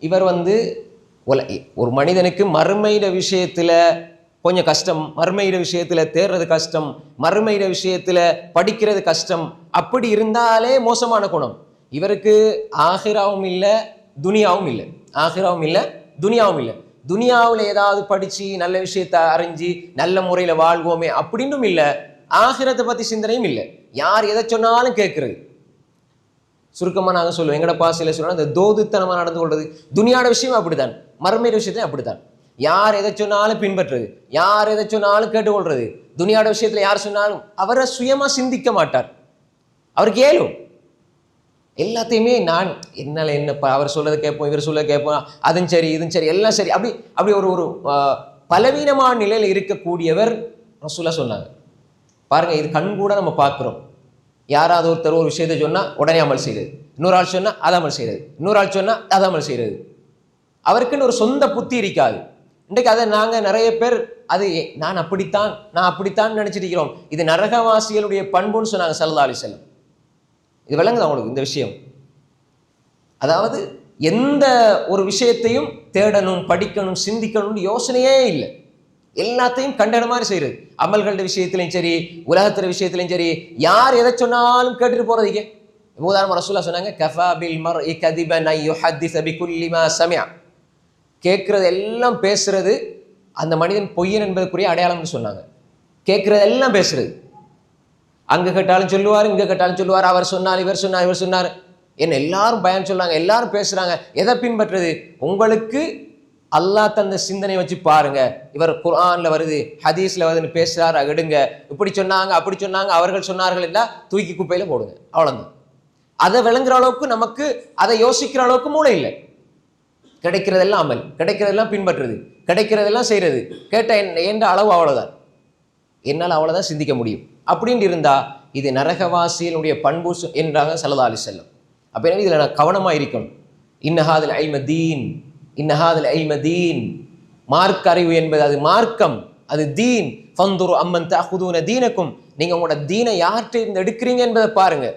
இவர் ஒரு மனிதனுக்கு மறுமையிட விஷயத்தில் கொஞ்சம் கஷ்டம், மறுமையிட விஷயத்தில் தேர்றது கஷ்டம், மறுமையிட விஷயத்தில் படிக்கிறது கஷ்டம், அப்படி இருந்தாலே மோசமான குணம். இவருக்கு ஆஹிராவும் இல்லை, துனியாவும் இல்லை, ஆஹிராவும் இல்லை, துனியாவும் இல்லை. துனியாவில் ஏதாவது படித்து நல்ல விஷயத்தை அறிஞ்சு நல்ல முறையில் வாழ்வோமே அப்படின்னும் இல்லை, ஆஹிரத்தை பற்றி சிந்தனையும் இல்லை. யார் எதை சொன்னாலும் கேட்குறது. சுருக்கமாக நாங்கள் சொல்லுவோம், எங்கட பாசையில் சொல்லணும், அந்த தோதுத்தனமாக நடந்து கொள்வது. துனியாட விஷயம் அப்படித்தான், மறுமையிட விஷயத்தையும் அப்படித்தான். யார் எதை சொன்னாலும் பின்பற்றுறது, யார் எதை சொன்னாலும் கேட்டுக்கொள்றது. துனியாட விஷயத்தில் யார் சொன்னாலும் அவரை சுயமாக சிந்திக்க மாட்டார். அவருக்கு ஏலும் எல்லாத்தையுமே நான் என்னால் என்னப்பா, அவர் சொல்றதை கேட்போம், இவர் சொல்றதை கேட்போம், அதுவும் சரி இதுவும் சரி எல்லாம் சரி, அப்படி ஒரு பலவீனமான நிலையில் இருக்கக்கூடியவர் ரசூலா சொன்னாங்க. பாருங்க, இது கண் கூட நம்ம பார்க்குறோம். யாராவது ஒருத்தர் ஒரு விஷயத்தை சொன்னால் உடனே அமல் செய்கிறது, இன்னொரு ஆள் சொன்னால் அதை அமல் செய்கிறது, இன்னொரு ஆள் சொன்னால் அதை அமல் செய்கிறது. அவருக்குன்னு ஒரு சொந்த புத்தி இருக்காது. இன்றைக்கு அதை நாங்கள் நிறைய பேர் அது நான் அப்படித்தான் நினைச்சிட்டு இருக்கிறோம். இது நரகவாசிகளுடைய பண்புன்னு சொன்னாங்க ஸல்லல்லாஹு அலைஹி வஸல்லம். இது விளங்குது அவங்களுக்கு இந்த விஷயம்? அதாவது எந்த ஒரு விஷயத்தையும் தேடணும், படிக்கணும், சிந்திக்கணும்னு யோசனையே இல்லை. எல்லாத்தையும் கண்டன மாதிரி செய்யறது. அமல்கள விஷயத்திலையும் சரி, உலகத்திற விஷயத்திலையும் சரி, யார் எதை சொன்னாலும் கேட்டுட்டு போறதுக்கே. உதாரணமா ரசூலுல்லாஹ் சொன்னாங்க, கஃபா பில் மர்இ கதிபன் ஐ யுஹத்திஸ பிகுல்லி மா சமிஅ. கேட்கறது எல்லாம் பேசுறது அந்த மனிதன் பொய்யன் என்பதற்குரிய அடையாளம்னு சொன்னாங்க. கேட்கறது எல்லாம் பேசுறது, அங்க கேட்டாலும் சொல்லுவார், இங்க கேட்டாலும் சொல்லுவார், அவர் சொன்னார், இவர் சொன்னார், இவர் சொன்னார், என்ன எல்லாரும் பயன் சொன்னாங்க, எல்லாரும் பேசுறாங்க. எதை பின்பற்றுறது? உங்களுக்கு அல்லாஹ் தந்த சிந்தனை வச்சு பாருங்க. இவர் குர்ஆன்ல வருது, ஹதீஸ்ல வருதுன்னு பேசுறாரு, எடுங்க. இப்படி சொன்னாங்க, அப்படி சொன்னாங்க, அவர்கள் சொன்னார்கள் எல்லாம் தூக்கி குப்பையில போடுங்க. அவ்வளவுதான். அதை விளங்குற அளவுக்கு நமக்கு, அதை யோசிக்கிற அளவுக்கு மூளை இல்லை. கிடைக்கிறதெல்லாம் அமல், கிடைக்கிறதெல்லாம் பின்பற்றுறது, கிடைக்கிறதெல்லாம் செய்யறது. கேட்ட என்ற அளவு அவ்வளவுதான், என்னால் அவ்வளவுதான் சிந்திக்க முடியும் அப்படின்னு இருந்தா இது நரகவாசியினுடைய பண்பு என்றாங்க ஸல்லல்லாஹு அலைஹி வஸல்லம். அப்ப எனவே இதுல நான் கவனமா இருக்கணும். இன்னஹாதுல் இல்ம தீன், இன்னஹாதுல் இல்ம தீன். மார்க்க அறிவு என்பது அது மார்க்கம், அது தீன். ஃபந்துரு அம்மன் தஅഖுதுன தீனக்கும். நீங்க உங்களோட தீனை யார்கிட்ட இருந்து எடுக்கிறீங்க என்பதை பாருங்க.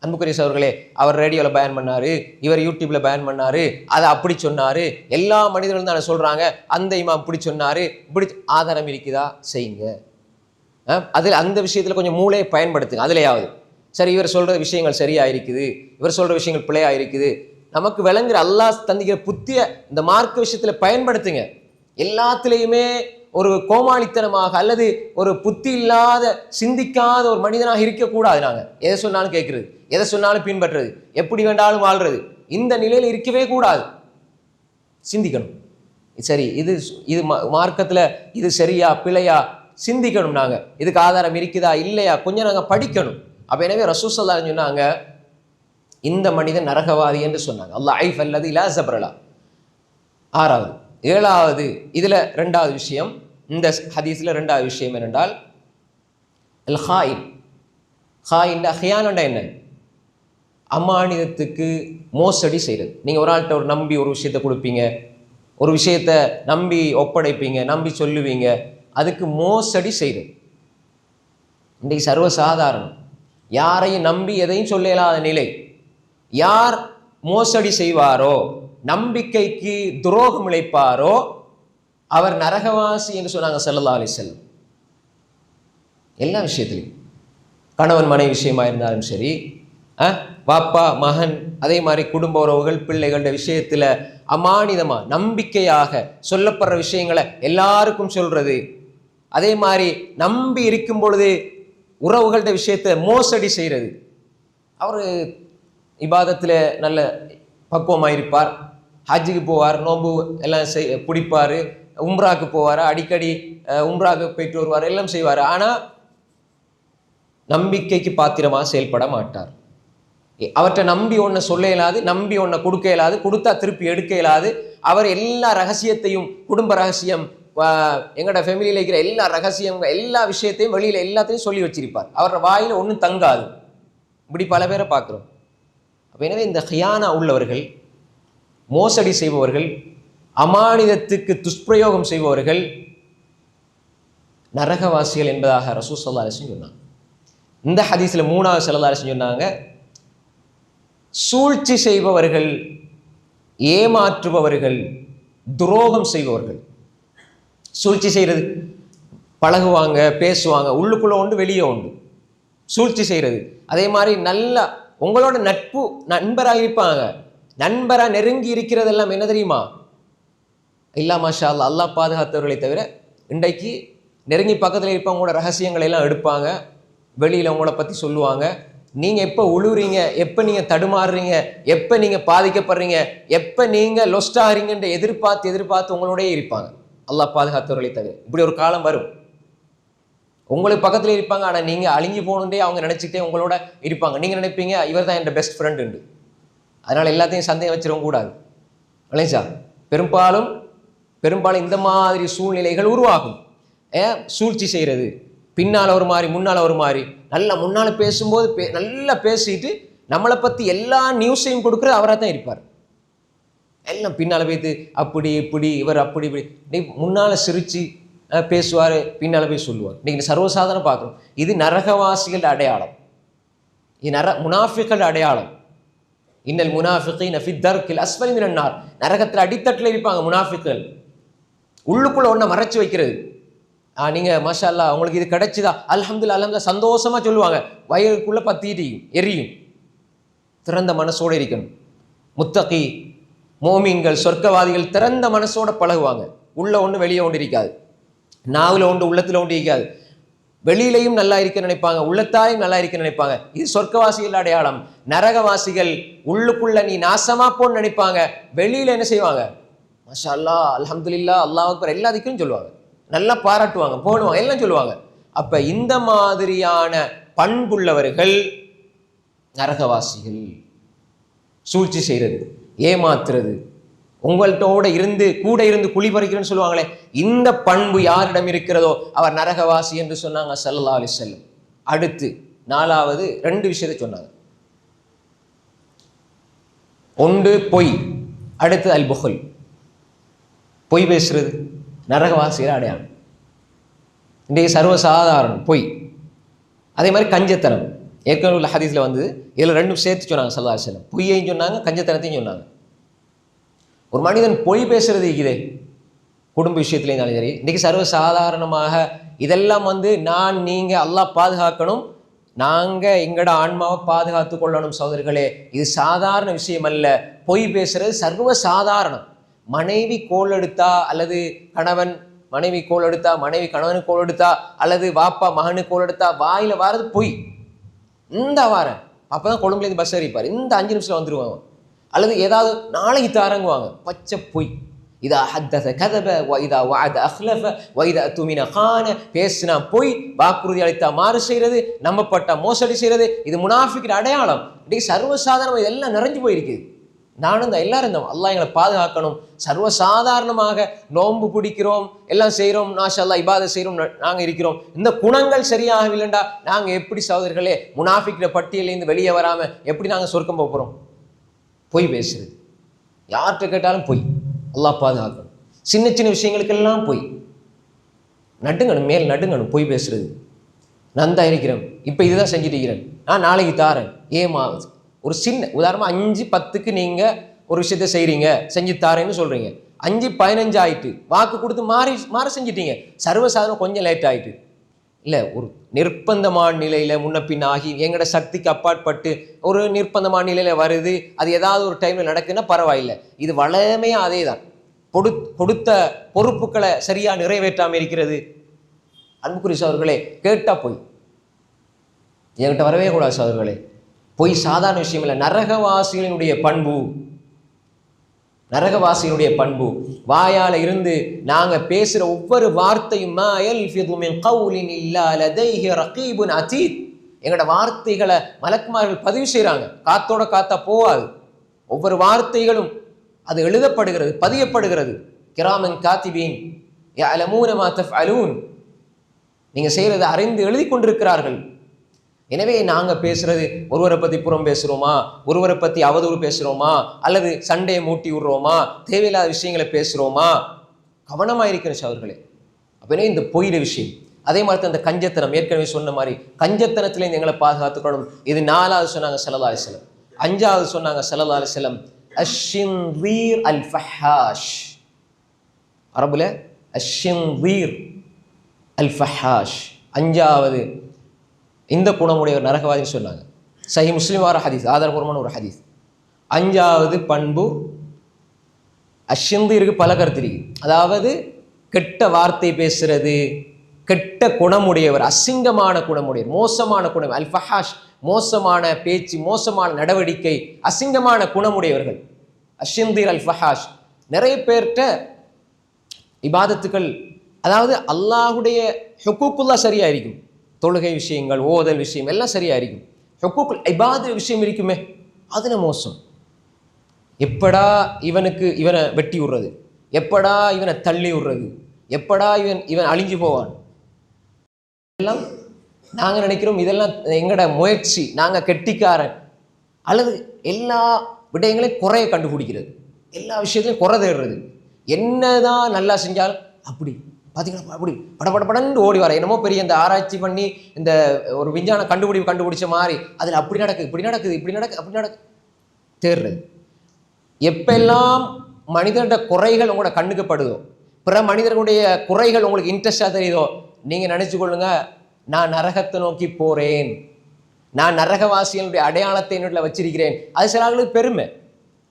அன்புக்குரிய சகோதரர்களே, அவர் ரேடியோவில் பயன் பண்ணாரு, இவர் யூடியூப்ல பயன் பண்ணாரு, அதை அப்படி சொன்னாரு, எல்லா மனிதர்களும் தானே சொல்றாங்க, அந்த இமாம் இப்படி சொன்னாரு, இப்படி ஆதாரம் இருக்குதா செய்யுங்க. அதில் அந்த விஷயத்துல கொஞ்சம் மூளையை பயன்படுத்துங்க. அதுலையாவது சரி, இவர் சொல்ற விஷயங்கள் சரியா இருக்குது, இவர் சொல்ற விஷயங்கள் பிழையா இருக்குது, நமக்கு விளங்குற அல்லாஹ் தந்திக்கிற புத்திய இந்த மார்க்க விஷயத்துல பயன்படுத்துங்க. எல்லாத்திலையுமே ஒரு கோமாளித்தனமாக அல்லது ஒரு புத்தி இல்லாத சிந்திக்காத ஒரு மனிதனாக இருக்கக்கூடாது. நாங்க எதை சொன்னாலும் கேட்கறது, எதை சொன்னாலும் பின்பற்றுறது, எப்படி வேண்டாலும் வாழ்றது, இந்த நிலையில இருக்கவே கூடாது. சிந்திக்கணும். சரி, இது இது மார்க்கத்துல இது சரியா பிழையா சிந்திக்கணும். நாங்க இதுக்கு ஆதாரம் இருக்குதா இல்லையா கொஞ்சம் நாங்க படிக்கணும். அப்ப எனவே ரசூல் ஸல்லல்லாஹு அலைஹி வஸல்லம் சொன்னாங்க, இந்த மனிதன் நரகவாதி என்று சொன்னாங்க. அல்லாஹ் ஐஃப் அல்லது லா ஸப்ரலா. ஆறாவது. ஏழாவது, இதுல ரெண்டாவது விஷயம், இந்த ஹதீஸ்ல ரெண்டாவது விஷயம் என்னென்றால் அல் ஹாயின். ஹாயின் ஹியானண்டா என்ன? அமானிதத்துக்கு மோசடி செய்கிறது. நீங்க ஒரு ஆள்கிட்ட ஒரு நம்பி ஒரு விஷயத்தை கொடுப்பீங்க, ஒரு விஷயத்த நம்பி ஒப்படைப்பீங்க, நம்பி சொல்லுவீங்க, அதுக்கு மோசடி செய்கிறது இன்றைக்கு சர்வசாதாரணம். யாரையும் நம்பி எதையும் சொல்ல இயலாத நிலை. யார் மோசடி செய்வாரோ, நம்பிக்கைக்கு துரோகம் இழைப்பாரோ, அவர் நரகவாசி என்று சொன்னாங்க ஸல்லல்லாஹு அலைஹி வஸல்லம். எல்லா விஷயத்திலையும், கணவன் மனைவி விஷயமா இருந்தாலும் சரி, பாப்பா மகன், அதே மாதிரி குடும்ப உறவுகள் பிள்ளைகளோட விஷயத்துல அமானிதமா நம்பிக்கையாக சொல்லப்படுற விஷயங்களை எல்லாருக்கும் சொல்றது, அதே மாதிரி நம்பி இருக்கும் பொழுது உறவுகளோட விஷயத்தை மோசடி செய்யறது. அவர் இபாதத்துல நல்ல பக்குவமாக இருப்பார், ஹஜ்ஜுக்கு போவார், நோம்பு எல்லாம் பிடிப்பார், உம்ராக்கு போவார், அடிக்கடி உம்ராக்கு போயிட்டு வருவார், எல்லாம் செய்வார். ஆனால் நம்பிக்கைக்கு பாத்திரமாக செயல்பட மாட்டார். அவற்றை நம்பி ஒன்றை சொல்ல இயலாது, நம்பி ஒன்றை கொடுக்க இயலாது, கொடுத்தா திருப்பி எடுக்க இயலாது. அவர் எல்லா ரகசியத்தையும், குடும்ப ரகசியம், எங்களோட ஃபேமிலியில் இருக்கிற எல்லா ரகசியம், எல்லா விஷயத்தையும் வெளியில் எல்லாத்தையும் சொல்லி வச்சிருப்பார். அவரோட வாயில் ஒன்றும் தங்காது. இப்படி பல பேரை பார்க்குறோம். அப்போ எனவே இந்த ஹியானா உள்ளவர்கள், மோசடி செய்பவர்கள், அமானிதத்துக்கு துஷ்பிரயோகம் செய்பவர்கள் நரகவாசிகள் என்பதாக ரசூல் ஸல்லல்லாஹு அலைஹி வஸல்லம் சொன்னாங்க. இந்த ஹதீஸ்ல மூணாவது ஸல்லல்லாஹு அலைஹி வஸல்லம் சொன்னாங்க, சூழ்ச்சி செய்பவர்கள், ஏமாற்றுபவர்கள், துரோகம் செய்பவர்கள். சூழ்ச்சி செய்யறது, பழகுவாங்க, பேசுவாங்க, உள்ளுக்குள்ள உண்டு வெளியே உண்டு. சூழ்ச்சி செய்யறது. அதே மாதிரி நல்லா உங்களோட நட்பு நண்பராக இருப்பாங்க, நண்பரா நெருங்கி இருக்கிறதெல்லாம் என்ன தெரியுமா? இல்லா மாஷா அல்லாஹ், அல்லாஹ் பாதுகாத்தவர்களை தவிர இன்றைக்கு நெருங்கி பக்கத்தில் இருப்பவங்களோட ரகசியங்களை எல்லாம் எடுப்பாங்க, வெளியில் உங்களை பற்றி சொல்லுவாங்க. நீங்கள் எப்போ உழுவுறீங்க, எப்போ நீங்கள் தடுமாறுறீங்க, எப்போ நீங்கள் பாதிக்கப்படுறீங்க, எப்போ நீங்கள் லொஸ்ட் ஆகிறீங்கன்ற எதிர்பார்த்து உங்களோடய இருப்பாங்க. அல்லாஹ் பாதுகாத்தவர்களை தவிர இப்படி ஒரு காலம் வரும். உங்களுக்கு பக்கத்தில் இருப்பாங்க, ஆனால் நீங்கள் அழிஞ்சு போகணுன்றே அவங்க நினச்சிக்கிட்டே உங்களோட இருப்பாங்க. நீங்கள் நினைப்பீங்க இவர் தான் என் பெஸ்ட் ஃப்ரெண்டு உண்டு. அதனால் எல்லாத்தையும் சந்தேகம் வச்சிடவும் கூடாது. இல்லைங்களா? பெரும்பாலும் இந்த மாதிரி சூழ்நிலைகள் உருவாகும். சூழ்ச்சி செய்கிறது, பின்னால் ஒரு மாதிரி முன்னால் ஒரு மாதிரி, நல்லா முன்னால் பேசும்போது நல்லா பேசிட்டு நம்மளை பற்றி எல்லா நியூஸையும் கொடுக்குற அவராக தான் இருப்பார். எல்லாம் பின்னால் போய்த்து அப்படி இப்படி இவர் அப்படி இப்படி முன்னால் சிரித்து பேசுவார், பின்னால் போய் சொல்லுவார். இன்னைக்கு சர்வசாதாரணம் பார்க்குறோம். இது நரகவாசிகளோட அடையாளம், இது முனாஃபிக்களோட அடையாளம். இன்னல் முனாஃபிகீன ஃபி தர்கில் அஸ்ஃபலி மினன் நார். நரகத்தில் அடித்தட்டில் இருப்பாங்க முனாஃபிக்கள். உள்ளுக்குள்ள ஒன்றை மறைச்சு வைக்கிறது. நீங்கள் மாஷா அல்லாஹ் உங்களுக்கு இது கிடைச்சிதா, அல்ஹம்துலில்லாஹ், அல்ஹம்துலில்லாஹ் சந்தோஷமாக சொல்லுவாங்க. வயிறுக்குள்ளே பற்றிட்டு எரியும். திறந்த மனசோடு இருக்கணும். முத்தகி மோமீன்கள் சொர்க்கவாதிகள் திறந்த மனசோட பழகுவாங்க. உள்ள ஒன்று வெளியே ஒன்று இருக்காது, நாவில் ஒன்று உள்ளத்தில் ஒன்று இருக்காது. வெளியிலையும் நல்லா இருக்க நினைப்பாங்க, உள்ளத்தாலையும் நல்லா இருக்க நினைப்பாங்க. இது சொர்க்கவாசிகள் அடையாளம். நரகவாசிகள் உள்ளுக்குள்ள நீ நாசமா போன்னு நினைப்பாங்க, வெளியில என்ன செய்வாங்க, மாஷா அல்லாஹ் அல்ஹம்துலில்லாஹ் அல்லாஹ் அக்பர் எல்லாத்துக்கும் சொல்லுவாங்க, நல்லா பாராட்டுவாங்க, போடுவாங்க, எல்லாம் சொல்லுவாங்க. அப்ப இந்த மாதிரியான பண்புள்ளவர்கள் நரகவாசிகள். சூழ்ச்சி செய்யறது, ஏமாத்துறது, உங்கள்கிட்ட இருந்து கூட இருந்து குழி பறிக்கிறேன்னு சொல்லுவாங்களே, இந்த பண்பு யாரிடம் இருக்கிறதோ அவர் நரகவாசி என்று சொன்னாங்க ஸல்லல்லாஹு அலைஹி வஸல்லம். அடுத்து 4வது 2 விஷயத்தை சொன்னாங்க. ஒன்று பொய், அடுத்து அல் புஹுல். பொய் பேசுறது நரகவாசிகள் அடையாளம். இன்றைக்கு சர்வசாதாரணம் பொய். அதே மாதிரி கஞ்சத்தனம். ஏற்கனவே உள்ள ஹதீஸ்ல வந்து இதில் 2 சேர்த்து சொன்னாங்க ஸல்லல்லாஹு அலைஹி வஸல்லம். பொய்யையும் சொன்னாங்க, கஞ்சத்தனத்தையும் சொன்னாங்க. ஒரு மனிதன் பொய் பேசுறது இருக்குதே, குடும்ப விஷயத்துல இருந்தாலும் சரி, இன்னைக்கு சர்வசாதாரணமாக இதெல்லாம் வந்து நீங்க அல்லாஹ் பாதுகாக்கணும், நாங்க எங்கட ஆன்மாவை பாதுகாத்து கொள்ளணும் சகோதரர்களே. இது சாதாரண விஷயம் அல்ல. பொய் பேசுறது சர்வ சாதாரணம். மனைவி கோல் எடுத்தா, அல்லது கணவன் மனைவி கோல் எடுத்தா, மனைவி கணவனுக்கு கோல் எடுத்தா, அல்லது வாப்பா மகனுக்கு கோல் எடுத்தா, வாயில வாரது பொய். இந்த வாரம் அப்பதான் கொழும்புலேருந்து பஸ் ஏறிப்பார், இந்த 5 நிமிஷம் வந்துருவாங்க. அல்லது ஏதாவது நாளைக்கு தாரங்குவாங்க, பச்சை பொய். இதா ஹத்தஸ கதப வ இதா வஅத அஹ்லஃப வ இதா துமின கான. பேசினா பொய், வாக்குறுதி அளித்தா மாறு செய்யறது, நம்பப்பட்ட மோசடி செய்யறது, இது முனாஃபிக்கிற அடையாளம். இன்னைக்கு சர்வசாதாரணமாக இதெல்லாம் நிறைஞ்சு போயிருக்குது. நானும் தான் எல்லாரும் இருந்தோம், அல்லாஹ் எங்களை பாதுகாக்கணும். சர்வசாதாரணமாக நோன்பு பிடிக்கிறோம், எல்லாம் செய்கிறோம், மாஷா அல்லாஹ் இபாதத் செய்கிறோம், நாங்கள் இருக்கிறோம். இந்த குணங்கள் சரியாகவில்லைண்டா நாங்கள் எப்படி சகோதரர்களே முனாஃபிக்கிற பட்டியலேருந்து வெளியே வராமல் எப்படி நாங்கள் சொர்க்கம் போகிறோம்? பொய் பேசுறது, யார்கிட்ட கேட்டாலும் பொய். அல்லாஹ் பாதுகாக்கணும். சின்ன சின்ன விஷயங்களுக்கெல்லாம் பொய். நடுங்கணும், மேல் நடுங்கணும் பொய் பேசுறது. நான் தான் இருக்கிறேன், இப்போ இதுதான் செஞ்சுட்டு இருக்கிறேன், நான் நாளைக்கு தாரேன். ஒரு சின்ன உதாரணமாக 5-10க்கு நீங்கள் ஒரு விஷயத்த செய்கிறீங்க, செஞ்சு தாரேன்னு சொல்கிறீங்க. 5-15 ஆயிட்டு, வாக்கு கொடுத்து மாறி செஞ்சிட்டீங்க. சர்வசாதாரணம் கொஞ்சம் லேட் ஆகிட்டு இல்லை, ஒரு நிர்பந்தமான நிலையில் முன்ன பின் ஆகி எங்களோட சக்திக்கு அப்பாற்பட்டு ஒரு நிர்பந்தமான நிலையில் வருது, அது ஏதாவது ஒரு டைமில் நடக்குதுன்னா பரவாயில்லை. இது வளமையாக அதே தான். கொடுத்த பொறுப்புகளை சரியாக நிறைவேற்றாமல் இருக்கிறது. அன்புக்குரிய சகோதரர்களே, கேட்டால் பொய் என்கிட்ட வரவே கூடாது சகோதரர்களே. பொய் சாதாரண விஷயம் இல்லை. நரகவாசிகளினுடைய பண்பு வாயால இருந்து நாங்க பேசுற ஒவ்வொரு வார்த்தையும் எங்களோட வார்த்தைகளை மலக்குமார்கள் பதிவு செய்யறாங்க. காத்தோட காத்தா போவாது. ஒவ்வொரு வார்த்தைகளும் அது எழுதப்படுகிறது, பதியப்படுகிறது. கிராமன் காத்திபீன் யஅலமூன மா தஃஅலூன், நீங்க செய்யறதை அறிந்து எழுதி கொண்டிருக்கிறார்கள். எனவே நாங்கள் பேசுறது ஒருவரை பற்றி புறம் பேசுகிறோமா, ஒருவரை பற்றி அவதூறு பேசுகிறோமா, அல்லது சண்டையை மூட்டி விடுறோமா, தேவையில்லாத விஷயங்களை பேசுகிறோமா, கவனமாக இருக்கிற அவர்களே. அப்போ இந்த பொய்யிற விஷயம். அதே மாதிரி அந்த கஞ்சத்தனம், ஏற்கனவே சொன்ன மாதிரி கஞ்சத்தனத்திலேருந்து எங்களை பாதுகாத்துக்கணும். இது 4வது சொன்னாங்க ஸல்லல்லாஹு அலைஹி வஸல்லம். 5வது சொன்னாங்க ஸல்லல்லாஹு அலைஹி வஸல்லம் அஷ்ஷின்தீர் அல் ஃபஹாஷ். அரபுல அஷ்ஷின்தீர் அல் ஃபஹாஷ் 5வது இந்த குணமுடைய ஒரு நரகவாதின்னு சொன்னாங்க. சஹீஹ் முஸ்லிம் வார ஹதீஸ், ஆதாரபூர்வமான ஒரு ஹதீஸ். 5வது பண்பு அஷ்ஷின்தீருக்கு பல கருத்து இருக்கு. அதாவது கெட்ட வார்த்தை பேசுறது, கெட்ட குணமுடையவர், அசிங்கமான குணமுடையவர், மோசமான குணம். அல் ஃபஹாஷ் மோசமான பேச்சு, மோசமான நடவடிக்கை, அசிங்கமான குணமுடையவர்கள். அஷ்ஷின்தீர் அல் ஃபஹாஷ். நிறைய பேர்கிட்ட இபாதத்துக்கள், அதாவது அல்லாஹுடைய ஹுக்கூக்குல்லா சரியா இருக்கும். தொழுகை விஷயங்கள், ஓதல் விஷயம் எல்லாம் சரியா இருக்கும். ஹுக்கூக்குல் இபாதத் விஷயம் இருக்குமே, அதுல மோசம். எப்படா இவனை வெட்டி விடுறது, எப்படா இவனை தள்ளி விடுறது, எப்படா இவன் அழிஞ்சு போவான் எல்லாம் நாங்கள் நினைக்கிறோம். இதெல்லாம் எங்களோட முயற்சி, நாங்கள் கெட்டிக்காரன். அல்லது எல்லா விடயங்களையும் குறைய கண்டுபிடிக்கிறது, எல்லா விஷயத்திலையும் குறை தேடுறது. என்னதான் நல்லா செஞ்சாலும் அப்படி பார்த்தீங்கன்னா அப்படி படபடன்னு ஓடி வர, என்னமோ பெரிய இந்த ஆராய்ச்சி பண்ணி இந்த ஒரு விஞ்ஞான கண்டுபிடிச்ச மாதிரி அதில் அப்படி நடக்குது, இப்படி நடக்குது, அப்படி நடக்கு தேடுறது. எப்பெல்லாம் மனிதனுடைய குறைகள் உங்களோட கண்ணுக்குப்படுதோ, பிற மனிதர்களுடைய குறைகள் உங்களுக்கு இன்ட்ரெஸ்டாக தெரியுதோ, நீங்கள் நினச்சி கொள்ளுங்க, நான் நரகத்தை நோக்கி போகிறேன். நான் நரகவாசிகளுடைய அடையாளத்தை என்னுடைய வச்சிருக்கிறேன். அது சில ஆளுக்கு பெருமை.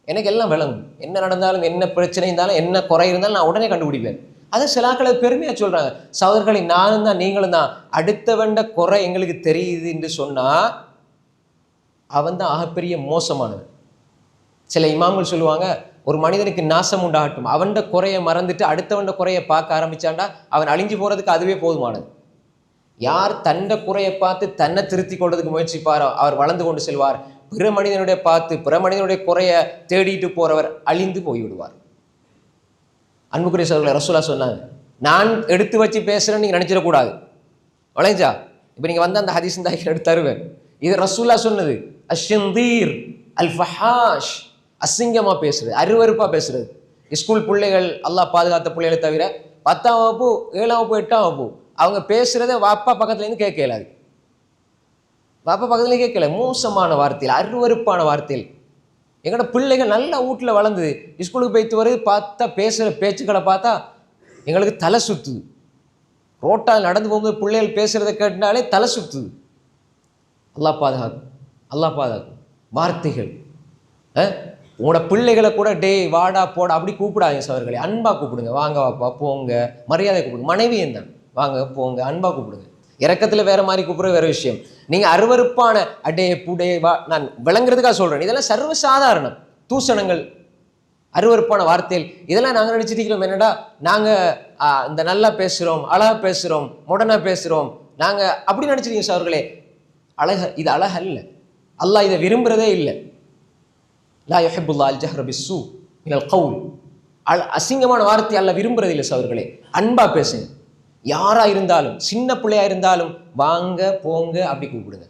எனக்கு எல்லாம் விளங்கும், என்ன நடந்தாலும் என்ன பிரச்சனை இருந்தாலும் என்ன குறை இருந்தாலும் நான் உடனே கண்டுபிடிப்பேன். அது சில ஆட்கள் பெருமையா சொல்றாங்க. சகோதரர்களை, நானும் தான் நீங்களும் தான். அடுத்தவண்ட குறை எங்களுக்கு தெரியுது என்று சொன்னா அவன் தான் ஆகப்பெரிய மோசமானவன். சில இமாம்கள் சொல்லுவாங்க, ஒரு மனிதனுக்கு நாசம் உண்டாகட்டும், அவன்ட குறையை மறந்துட்டு அடுத்தவண்ட குறையை பார்க்க ஆரம்பிச்சாண்டா அவன் அழிஞ்சு போறதுக்கு அதுவே போதுமானது. யார் தண்ட குறையை பார்த்து தன்னை திருத்தி கொள்றதுக்கு முயற்சிப்பாரோ அவர் வளர்ந்து கொண்டு செல்வார். பிற மனிதனுடைய பார்த்து பிற மனிதனுடைய குறையை தேடிட்டு போறவர் அழிந்து போய்விடுவார். அன்புக்குரிய சகோதரர்களே, ரசூலா சொன்னாங்க, நான் எடுத்து வச்சு பேசுறேன்னு நீங்க நினைச்சிடக்கூடாது. வளைஞ்சா இப்ப நீங்க வந்து அந்த ஹதீஸ் தான் எடுத்து தருவேன். இது ரசூலா சொன்னது. அஷ்ஷந்தீர் அல் ஃபஹாஷ், அசிங்கமா பேசுறது, அருவருப்பா பேசுறது. ஸ்கூல் பிள்ளைகள், அல்லாஹ் பாதுகாத்த பிள்ளைகளை தவிர 10ஆம் வகுப்பு 7ஆம் வகுப்பு 8ஆம் வகுப்பு அவங்க பேசுறத வாப்பா பக்கத்துல இருந்து கேட்க இயலாது. வாப்பா பக்கத்துல கேட்கல. மோசமான வார்த்தையில், அருவருப்பான வார்த்தையில். எங்களோட பிள்ளைகள் நல்லா வீட்டில் வளர்ந்தது, ஸ்கூலுக்கு போய்த்து வருது, பார்த்தா பேசுகிற பேச்சுக்களை பார்த்தா எங்களுக்கு தலை சுத்துது. ரோட்டால் நடந்து போகும்போது பிள்ளைகள் பேசுகிறத கேட்டாலே தலை சுத்துது. அல்லாஹ் பாதுகாக்கும், அல்லாஹ் பாதுகாக்கும். வார்த்தைகள் உங்களோட பிள்ளைகளை கூட டே வாடா போடா அப்படி கூப்பிடாதீங்க சவர்களே. அன்பா கூப்பிடுங்க. வாங்க வாப்பா போங்க, மரியாதை கூப்பிடுங்க. மனைவியும் தான், வாங்க போங்க, அன்பா கூப்பிடுங்க. இறக்கத்தில் வேற மாதிரி கூப்பிடுற வேற விஷயம். நீங்க அருவருப்பான அடே புடே வா, நான் விளங்குறதுக்காக சொல்றேன். இதெல்லாம் சர்வசாதாரணம். தூசணங்கள், அருவருப்பான வார்த்தைகள், இதெல்லாம் நாங்கள் நினைச்சிட்டு இருக்கிறோம் என்னடா நாங்க இந்த நல்லா பேசுறோம், அழகா பேசுறோம், மொடனா பேசுறோம், நாங்க அப்படி நினைச்சிருக்கீங்க சவர்களே. இது அழகல்ல. அல்லாஹ் இதை விரும்புறதே இல்லை. லா யுஹிப்புல்லாஹ் அல் ஜஹ்ர பிஸ்ஸூ மினல் கவுல். அசிங்கமான வார்த்தை அல்லாஹ் விரும்புறது இல்லை சவர்களே. அன்பா பேசுங்க. யாரா இருந்தாலும், சின்ன பிள்ளையா இருந்தாலும் வாங்க போங்க அப்படி கூப்பிடுங்க.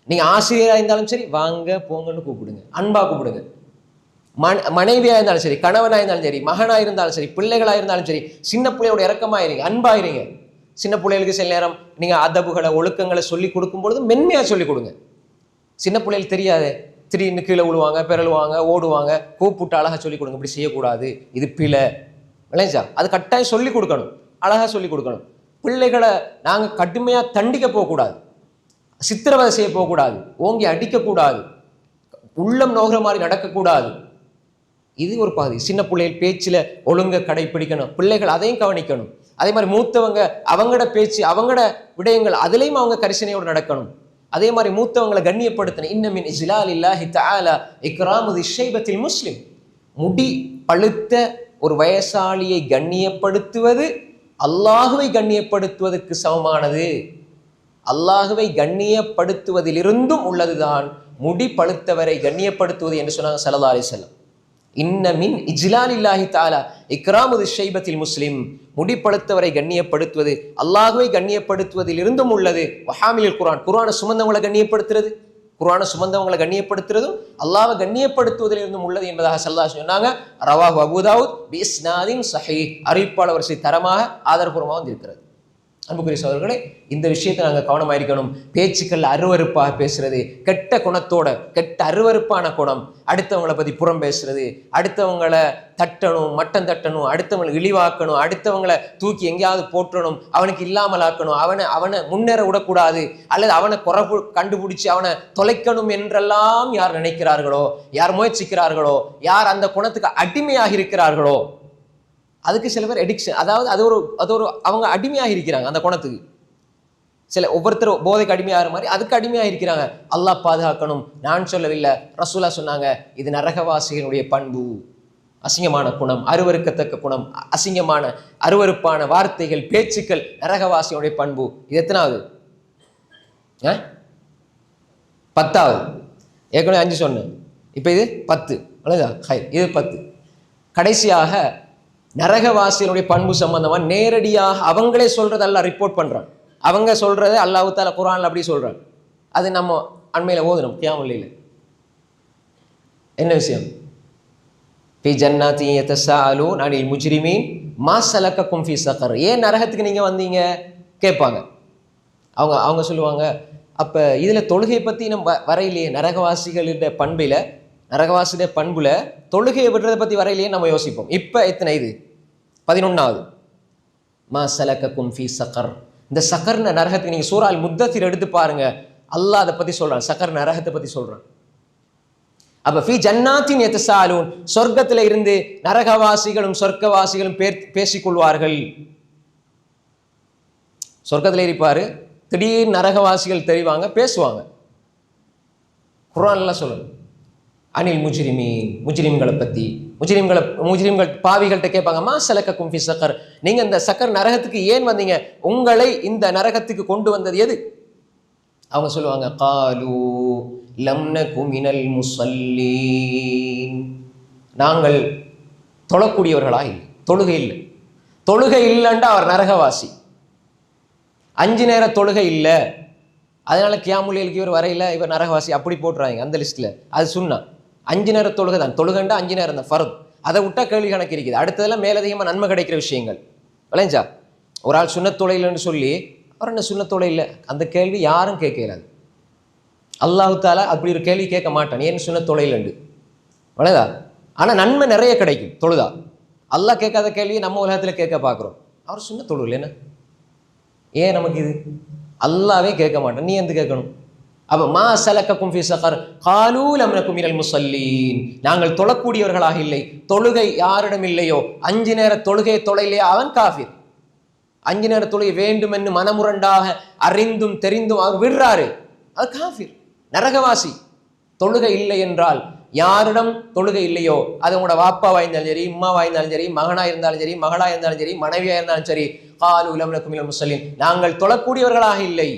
நீங்க ஆசிரியரா இருந்தாலும் சரி வாங்க போங்கன்னு கூப்பிடுங்க, அன்பா கூப்பிடுங்க. மனைவியா இருந்தாலும் சரி, கணவனா இருந்தாலும் சரி, மகனா இருந்தாலும் சரி, பிள்ளைகளா இருந்தாலும் சரி, சின்ன பிள்ளையோட இறக்கமாயிருங்க, அன்பாயிருங்க. சின்ன பிள்ளைகளுக்கு சில நேரம் நீங்க அதபுகளை ஒழுக்கங்களை சொல்லி கொடுக்கும் பொழுது மென்மையா சொல்லி கொடுங்க. சின்ன பிள்ளைகள் தெரியாது, திடீர்னு கீழே விழுவாங்க, பிறழுவாங்க, ஓடுவாங்க. கூப்பிட்டு அழகா சொல்லி கொடுங்க, இப்படி செய்யக்கூடாது, இது பிழை விளைஞ்சா. அது கட்டாயம் சொல்லி கொடுக்கணும், அழகா சொல்லி கொடுக்கணும். பிள்ளைகளை நாங்கள் கடுமையா தண்டிக்க போகக்கூடாது, சித்திரவதை செய்ய போகக்கூடாது, ஓங்கி அடிக்கக்கூடாது, உள்ளம் நோகிற மாதிரி நடக்கக்கூடாது. இது ஒரு பாதி. சின்ன பிள்ளைகள் பேச்சில் ஒழுங்க கடைப்பிடிக்கணும், பிள்ளைகள் அதையும் கவனிக்கணும். அதே மாதிரி மூத்தவங்க அவங்களோட பேச்சு, அவங்களோட விடயங்கள் அதுலேயும் அவங்க கரிசனையோடு நடக்கணும். அதே மாதிரி மூத்தவங்களை கண்ணியப்படுத்தணும். இன்னமின் இஜ்லாலில்லாஹி தஆலா இக்ராமு ஷைபத்தில் முஸ்லிம். முடி பழுத்த ஒரு வயசாளியை கண்ணியப்படுத்துவது அல்லாஹுவை கண்ணியப்படுத்துவதற்கு சமமானது. அல்லாஹுவை கண்ணியப்படுத்துவதிலிருந்தும் உள்ளதுதான் முடி பழுத்தவரை கண்ணியப்படுத்துவது என்று சொன்னாங்க ஸல்லல்லாஹு அலைஹி வஸல்லம். இன்ன மின் இஜ்லாலில்லாஹி தஆலா இக்ராமு ஷைபத்தில் முஸ்லிம். முடி பழுத்தவரை கண்ணியப்படுத்துவது அல்லாஹுவை கண்ணியப்படுத்துவதில் இருந்தும் உள்ளது. வஹாமிலில் குர்ஆன், குர்ஆனை சுமந்தவங்களை கண்ணியப்படுத்துறது, குர்ஆனை சுமந்தவங்களை கண்ணியப்படுத்துறதும் அல்லாஹ்வை கண்ணியப்படுத்துவதில் இருந்தும் உள்ளது என்பதாக ஸல்லல்லாஹு அலைஹி சொன்னாங்க. ரவாஹு அபூ தாவூத் பி இஸ்னாதின் ஸஹீஹ். அறிவிப்பாளர் வரிசை தரமாக ஆதாரபூர்வமாக வந்திருக்கிறது. அன்புக்குரிய சகோதரர்களே, இந்த விஷயத்தை நாங்கள் கவனமாக இருக்கணும். பேச்சுக்கள் அருவருப்பாக பேசுறது, கெட்ட குணத்தோட, கெட்ட அருவருப்பான குணம், அடுத்தவங்களை பற்றி புறம் பேசுறது, அடுத்தவங்களை தட்டணும், மட்டம் தட்டணும், அடுத்தவங்களை இழிவாக்கணும், அடுத்தவங்களை தூக்கி எங்கேயாவது போற்றணும், அவனுக்கு இல்லாமல் ஆக்கணும், அவனை முன்னேற விடக்கூடாது, அல்லது அவனை குறைப்பு கண்டுபிடிச்சு அவனை தொலைக்கணும் என்றெல்லாம் யார் நினைக்கிறார்களோ, யார் முயற்சிக்கிறார்களோ, யார் அந்த குணத்துக்கு அடிமையாக இருக்கிறார்களோ, அதுக்கு சில பேர் எடிக்ஷன், அதாவது அது ஒரு அவங்க அடிமையாக இருக்கிறாங்க அந்த குணத்துக்கு. சில ஒவ்வொருத்தரும் போதைக்கு அடிமையாகிற மாதிரி அதுக்கு அடிமையாக இருக்கிறாங்க. அல்லாஹ் பாதுகாக்கணும். நான் சொல்லவில்லை, ரசூலா சொன்னாங்க. இது நரகவாசிகளுடைய பண்பு, அசிங்கமான குணம், அருவருக்கத்தக்க குணம், அசிங்கமான அருவருப்பான வார்த்தைகள், பேச்சுக்கள் நரகவாசிகளுடைய பண்பு. இது எத்தனாவது? 10வது. ஏற்கனவே 5 சொன்னேன், இப்போ இது 10. இது 10. கடைசியாக நரகவாசிகளுடைய பண்பு சம்பந்தமா நேரடியாக அவங்களே சொல்றது அல்லாஹ் ரிப்போர்ட் பண்றான். அவங்க சொல்றதை அல்லாஹ் தஆலா குர்ஆன்ல அப்படி சொல்றான். அது நம்ம அண்மையில ஓதுனோம் கியாமுல் லைல். என்ன விஷயம்? ஃபீ ஜன்னாத்தி யதஸாஅலூன் அனில் முஜ்ரிமீன் மா ஸலகக்கும் ஃபீ ஸகர். ஏன் நரகத்துக்கு நீங்க வந்தீங்க கேட்பாங்க. அவங்க சொல்லுவாங்க, அப்ப இதுல தொழுகை பத்தி நம்ம வரையிலேயே, நரகவாசிகளுடைய பண்புல தொழுகையை விடுறதை பத்தி வரையிலேயே நம்ம யோசிப்போம். இப்ப எத்தனை? இது 11வது. மா ஸலகக்கும் ஃபீ ஸகர். இந்த சகர்ன நரகத்துக்கு நீங்க சூரா அல் முத்தஸிர் எடுத்து பாருங்க. அல்லாஹ் அதை பத்தி சொல்றான், சக்கர் நரகத்தை பத்தி சொல்றான். அப்ப ஃபீ ஜன்னாத்தின் யதசாலூன், சொர்க்கத்துல இருந்து நரகவாசிகளும் சொர்க்கவாசிகளும் பேசிக்கொள்வார்கள். சொர்க்கத்துல இருப்பாரு, திடீர் நரகவாசிகள் தெரிவாங்க, பேசுவாங்க. குர்ஆன்ல சொல்லணும் அனில் முஜ்ரிமீன், முஜ்ரிம்களை பத்தி. முஜ்ரிம்கள் பாவிகள்கிட்ட கேட்பாங்க, மா ஸலகக்கும் ஃபீ ஸகர், நீங்க இந்த சக்கர் நரகத்துக்கு ஏன் வந்தீங்க, உங்களை இந்த நரகத்துக்கு கொண்டு வந்தது எது? அவங்க சொல்லுவாங்க, காலு லம் நகு மினல் முஸல்லீன், நாங்கள் தொழக்கூடியவர்களா இல்லை, தொழுகை இல்லை. தொழுகை இல்லைன்னா அவர் நரகவாசி. 5 நேர தொழுகை இல்லை, அதனால கியாமுல் லைலுக்கு இவர் வரையில, இவர் நரகவாசி, அப்படி போட்டுறாங்க அந்த லிஸ்ட்ல. அது சுன்னா. 5 நேர தொழுகை தான், தொழுகண்டா 5 நேரம் தான் ஃபர்த். அதை விட்டா கேள்வி கணக்கு இருக்குது. அடுத்ததெல்லாம் மேலதிகமாக நன்மை கிடைக்கிற விஷயங்கள் விளைஞ்சா. ஒரு ஆள் சுன்னத் தொலைலன்னு சொல்லி அவர் என்ன சுன்னத் தொலை இல்லை, அந்த கேள்வி யாரும் கேட்கலாது. அல்லாஹு தாலா அப்படி ஒரு கேள்வி கேட்க மாட்டான், ஏன் சுன்னத் தொலைலண்டு விளையதா. ஆனால் நன்மை நிறைய கிடைக்கும் தொழுதா. அல்லாஹ் கேட்காத கேள்வியை நம்ம உலகத்தில் கேட்க பார்க்குறோம். அவர் சுன்னத் தொழுல என்ன, ஏன் நமக்கு இது அல்லாவே கேட்க மாட்டான், நீ எந்த கேட்கணும்? அப்ப மா ஸலகக்கும் ஃபீ ஸகர் காலூ லம் நகு மினல் முஸல்லீன், நாங்கள் தொழக்கூடியவர்களாக இல்லை. தொழுகை யாரிடம் இல்லையோ, 5 நேர தொழுகையை தொலைலையோ அவன் காஃபிர். 5 நேர தொழுகை வேண்டும் என்று மனமுரண்டாக அறிந்தும் தெரிந்தும் அவர் விடுறாரு, அது காஃபிர், நரகவாசி. தொழுகை இல்லை என்றால் யாரிடம் தொழுகை இல்லையோ, அது உங்களோட வாப்பாவா இருந்தாலும் சரி, உம்மாவா இருந்தாலும் சரி, மகனா இருந்தாலும் சரி, மகளா இருந்தாலும் சரி, மனைவியா இருந்தாலும் சரி, காலூ லம் நகு மினல் முஸல்லீன், நாங்கள் தொழக்கூடியவர்களாக இல்லை.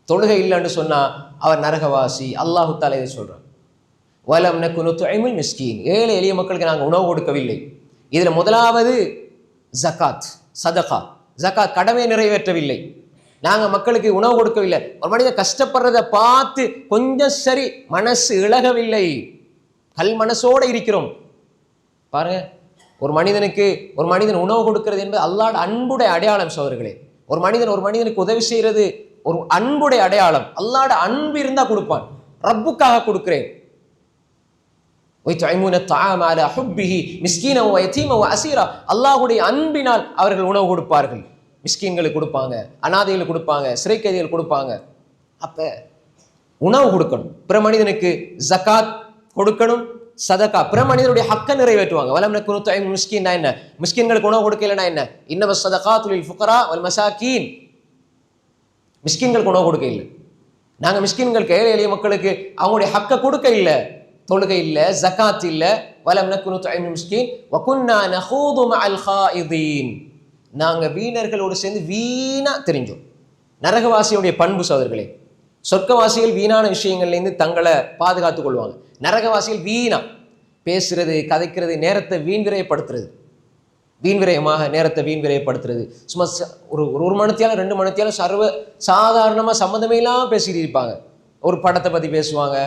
தொழுகை இல்லைன்னு சொன்னா அவர் நரகவாசி. அல்லாஹு தஆலா இதை சொல்றான், வலம் நகு நுத்இமுல் மிஸ்கீன், ஏழை எளிய மக்களுக்கு நாங்கள் உணவு கொடுக்கவில்லை. இதுல முதலாவது ஜகாத், சதகா. ஜகாத் கடமையை நிறைவேற்றவில்லை, நாங்கள் மக்களுக்கு உணவு கொடுக்கவில்லை. ஒரு மனிதன் கஷ்டப்படுறதை பார்த்து கொஞ்சம் சரி மனசு இழகவில்லை, கல் மனசோட இருக்கிறோம். பாருங்க, ஒரு மனிதன் உணவு கொடுக்கிறது என்பது அல்லாஹ்வுடைய அன்புடைய அடையாளம் சகோதரர்களே. ஒரு மனிதனுக்கு உதவி செய்யறது ஒரு அன்புடைய அடையாளம். அல்லாஹ்வுடைய அன்பு இருந்தா கொடுப்பான். ரப்புக்காக கொடுக்கிறேன். அல்லாஹ்வுடைய அன்பினால் அவர்கள் உணவு கொடுப்பார்கள். மிஸ்கீன்களுக்கு கொடுப்பாங்க, அனாதைகளுக்கு கொடுப்பாங்க, சிறை கைதிகள் கொடுப்பாங்க. அப்ப உணவு கொடுக்கணும், பிற மனிதனுக்கு ஜகாத் கொடுக்கணும், சதகா, பிற மனிதனுடைய ஹக்க நிறைவேற்றுவாங்க. வலம் நகு நுத்இமுல் மிஸ்கீன் என்ன, மிஸ்கீன்களுக்கு உணவு கொடுக்கலனா என்ன, இன்னமஸ் ஸதகாத்து லில் ஃபுகரா வல் மசாகீன். மிஸ்கீன்களுக்கு உணவு கொடுக்க இல்லை, நாங்கள் மிஸ்கீன்களுக்கு ஏழை எளிய மக்களுக்கு அவங்களுடைய ஹக்க கொடுக்க இல்லை. தொழுகை இல்லை, ஜகாத் இல்லை. வலம் நகு நுத்இமுல் மிஸ்கீன் வ குன்னா நஹூது மஅல் ஹாயிதீன், நாங்கள் வீணர்களோடு சேர்ந்து வீணா தெரிஞ்சோம். நரகவாசியுடைய பண்பு சகோதரர்களே. சொர்க்கவாசிகள் வீணான விஷயங்கள்லேருந்து தங்களை பாதுகாத்துக் கொள்வாங்க. நரகவாசிகள் வீணா பேசுறது, கதைக்கிறது, நேரத்தை வீண்விரயப்படுத்துறது, நேரத்தை வீண்விரயப்படுத்துறது. சும்மா ஒரு மணித்தியாலும் 2 மணித்தியாலும் சாதாரணமாக சம்மந்தமே இல்லாமல் பேசிட்டு இருப்பாங்க. ஒரு படத்தை பற்றி பேசுவாங்க.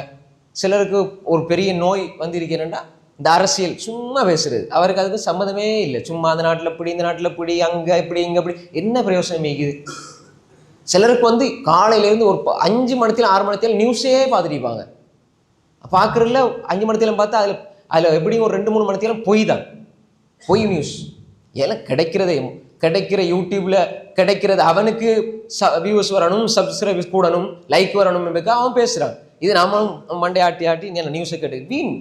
சிலருக்கு ஒரு பெரிய நோய் வந்திருக்கிறேன்டா இந்த அரசியல் சும்மா பேசுறது, அவருக்கு அதுக்கு சம்மந்தமே இல்லை. சும்மா அந்த நாட்டில் இப்படி, இந்த நாட்டில் இப்படி, அங்கே இப்படி, இங்கே இப்படி, என்ன பிரயோசனம் இருக்குது? சிலருக்கு காலையிலேருந்து ஒரு 5 மணித்தியாலும் 6 மணித்தியாலும் நியூஸே பார்த்துட்டு இருப்பாங்க. பார்க்குறதுல 5 மணித்தியாலும் பார்த்தா அதில் எப்படியும் ஒரு 2-3 மணித்தியாலும் பொய் நியூஸ். எல்லாம் கிடைக்கிற யூடியூப்ல கிடைக்கிறது, அவனுக்கு வியூஸ் வரணும், சப்ஸ்கிரைபர்ஸ் கூடணும், லைக் வரணும் என்பதுக்கு அவன் பேசுறான். இது நாமளும் மண்டை ஆட்டி இங்கே நியூஸை கேட்டு வீண்.